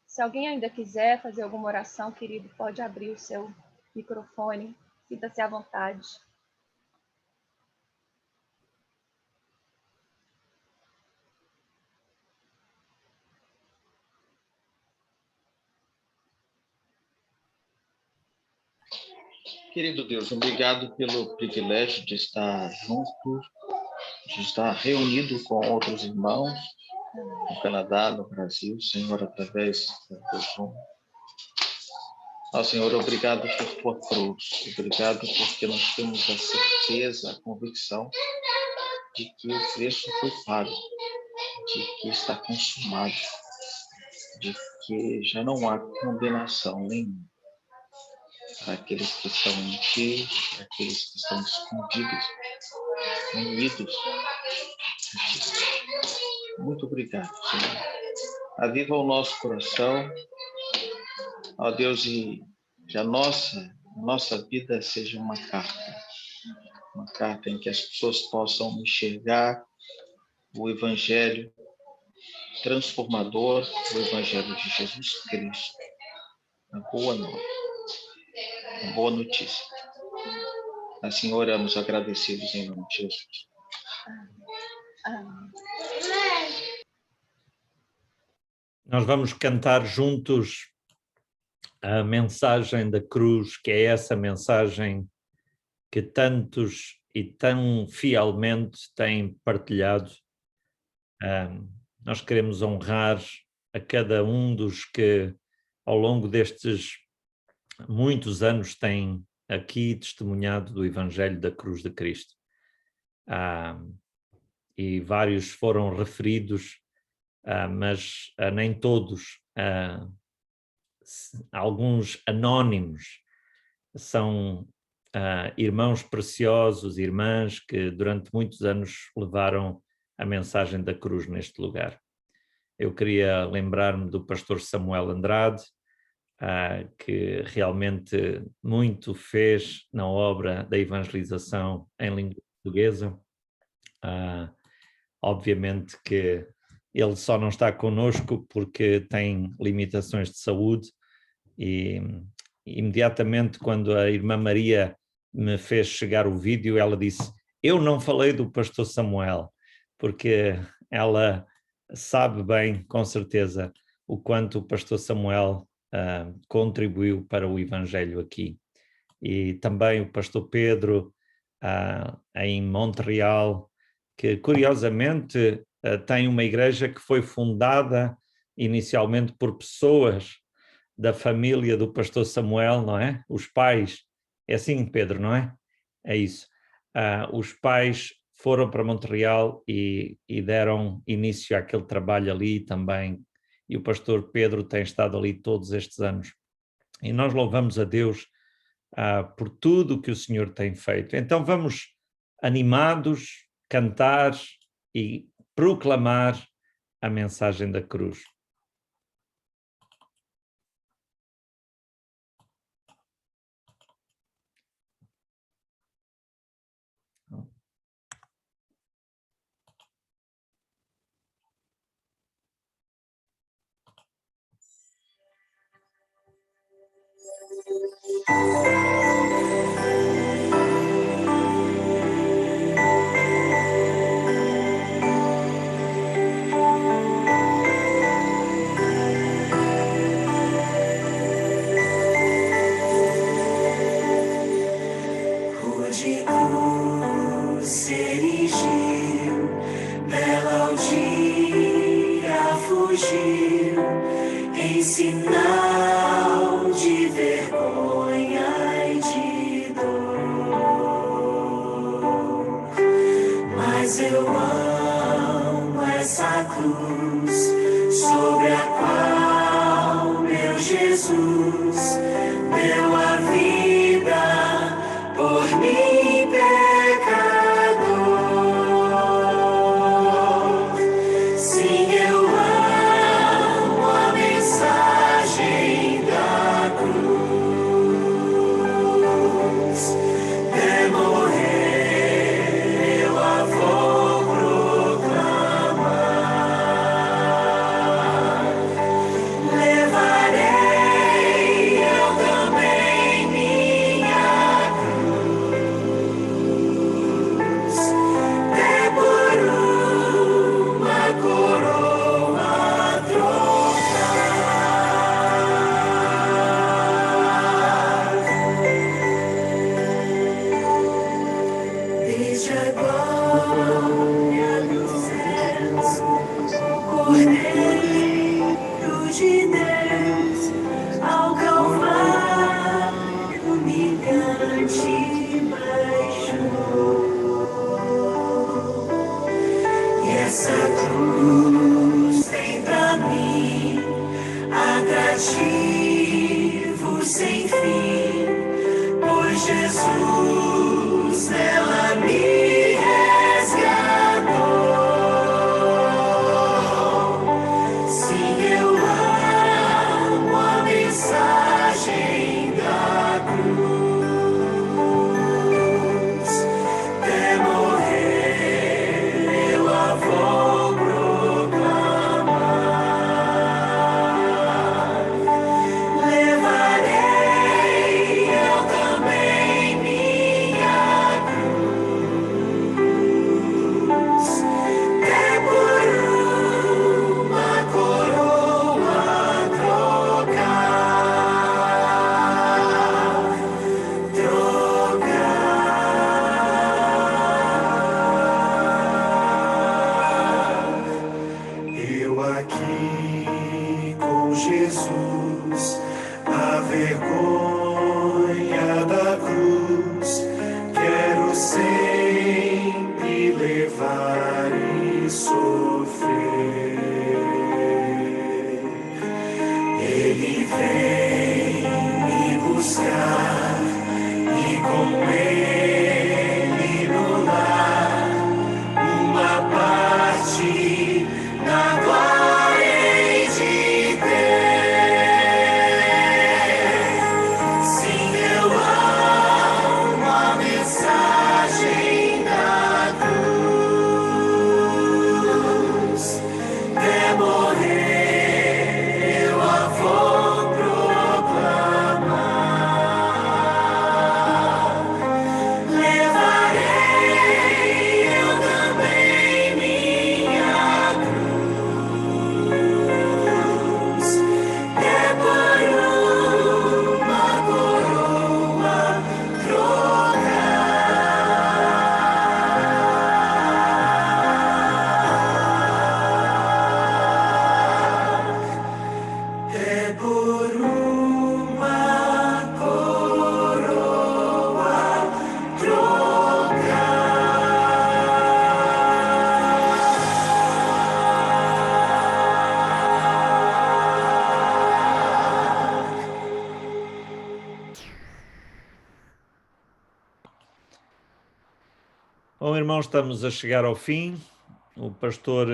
Se alguém ainda quiser fazer alguma oração, querido, pode abrir o seu microfone. Sinta-se à vontade. Querido Deus, obrigado pelo privilégio de estar junto, de estar reunido com outros irmãos no Canadá, no Brasil, Senhor, através do Zoom. Ó Senhor, obrigado por Tua cruz, obrigado porque nós temos a certeza, a convicção de que o preço foi pago, de que está consumado, de que já não há condenação nenhuma para aqueles que estão em Ti, para aqueles que estão escondidos, unidos. Muito obrigado, Senhor. Aviva o nosso coração, ó Deus, e que a nossa vida seja uma carta em que as pessoas possam enxergar o Evangelho transformador, o Evangelho de Jesus Cristo, a boa nova, a boa notícia. Assim oramos agradecidos em nome de Jesus. Amém. Nós vamos cantar juntos a mensagem da cruz, que é essa mensagem que tantos e tão fielmente têm partilhado. Nós queremos honrar a cada um dos que, ao longo destes muitos anos, têm aqui testemunhado do Evangelho da Cruz de Cristo. E vários foram referidos, mas nem todos. Alguns anónimos são irmãos preciosos, irmãs que durante muitos anos levaram a mensagem da cruz neste lugar. Eu queria lembrar-me do pastor Samuel Andrade, que realmente muito fez na obra da evangelização em língua portuguesa. Obviamente que ele só não está conosco porque tem limitações de saúde, e imediatamente quando a irmã Maria me fez chegar o vídeo, ela disse: eu não falei do pastor Samuel, porque ela sabe bem, com certeza, o quanto o pastor Samuel contribuiu para o Evangelho aqui. E também o pastor Pedro, em Montreal, que curiosamente tem uma igreja que foi fundada inicialmente por pessoas da família do pastor Samuel, não é? Os pais, é assim, Pedro, não é? É isso. Os pais foram para Montreal e deram início àquele trabalho ali também, e o pastor Pedro tem estado ali todos estes anos. E nós louvamos a Deus por tudo o que o Senhor tem feito. Então vamos animados, cantar e proclamar a mensagem da cruz. Sinal de ver. Jesus deu a vida por mim, pecador. Sim, eu amo a mensagem da cruz. De morrer eu a vou proclamar. Levarei eu também minha cruz, até por uma coroa trocar. Desde a glória dos céus, o Cordeiro de Deus, ao Calvário humilhante baixou. E essa cruz tem pra mim atrativo sem fim, pois Jesus ela me resgatou. Sim, eu amo a mensagem da cruz. De morrer eu a vou proclamar. Levarei eu também minha cruz, até por uma coroa trocar. Eu aqui com Jesus, a vergonha da cruz, quero sempre levar e sofrer. Ele vem me buscar e com ele no lar uma parte na glória hei de ter. Sim, eu amo a mensagem da cruz. De morrer eu a vou proclamar. Levarei eu também minha cruz, até por uma coroa trocar. É por uma coroa trocar. Bom, irmãos, estamos a chegar ao fim. O pastor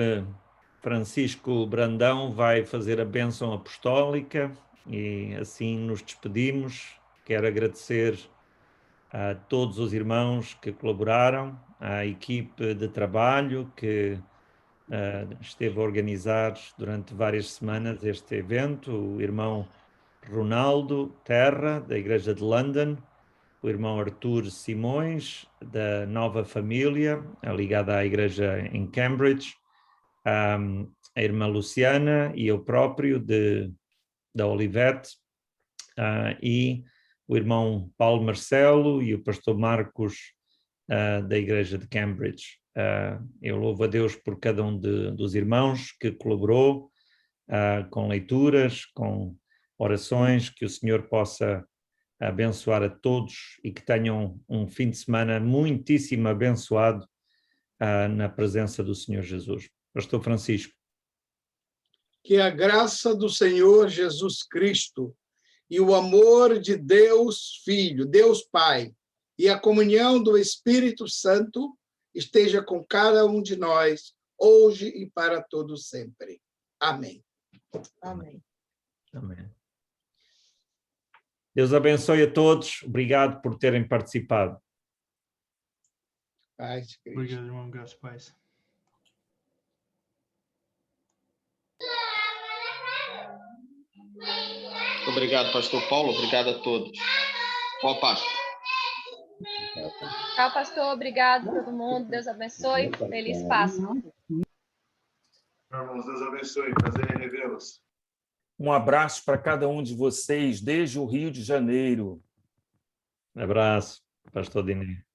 Francisco Brandão vai fazer a bênção apostólica e assim nos despedimos. Quero agradecer a todos os irmãos que colaboraram, à equipe de trabalho que esteve a organizar durante várias semanas este evento, o irmão Ronaldo Terra, da Igreja de London, o irmão Arthur Simões, da Nova Família, ligada à igreja em Cambridge, a irmã Luciana e eu próprio da Olivete, e o irmão Paulo Marcelo e o pastor Marcos da igreja de Cambridge. Eu louvo a Deus por cada um dos irmãos que colaborou com leituras, com orações, que o Senhor possa abençoar a todos e que tenham um fim de semana muitíssimo abençoado na presença do Senhor Jesus. Pastor Francisco. Que a graça do Senhor Jesus Cristo e o amor de Deus Filho, Deus Pai, e a comunhão do Espírito Santo esteja com cada um de nós, hoje e para todo sempre. Amém. Amém. Amém. Deus abençoe a todos. Obrigado por terem participado. Paz de Cristo. Obrigado, irmão. Graças a paz. Muito obrigado, pastor Paulo. Obrigado a todos. Boa Páscoa. Tchau, pastor. Obrigado a todo mundo. Deus abençoe. Feliz Páscoa. Irmãos, Deus abençoe. Prazer em revê-los. Um abraço para cada um de vocês, desde o Rio de Janeiro. Um abraço, pastor Dinei.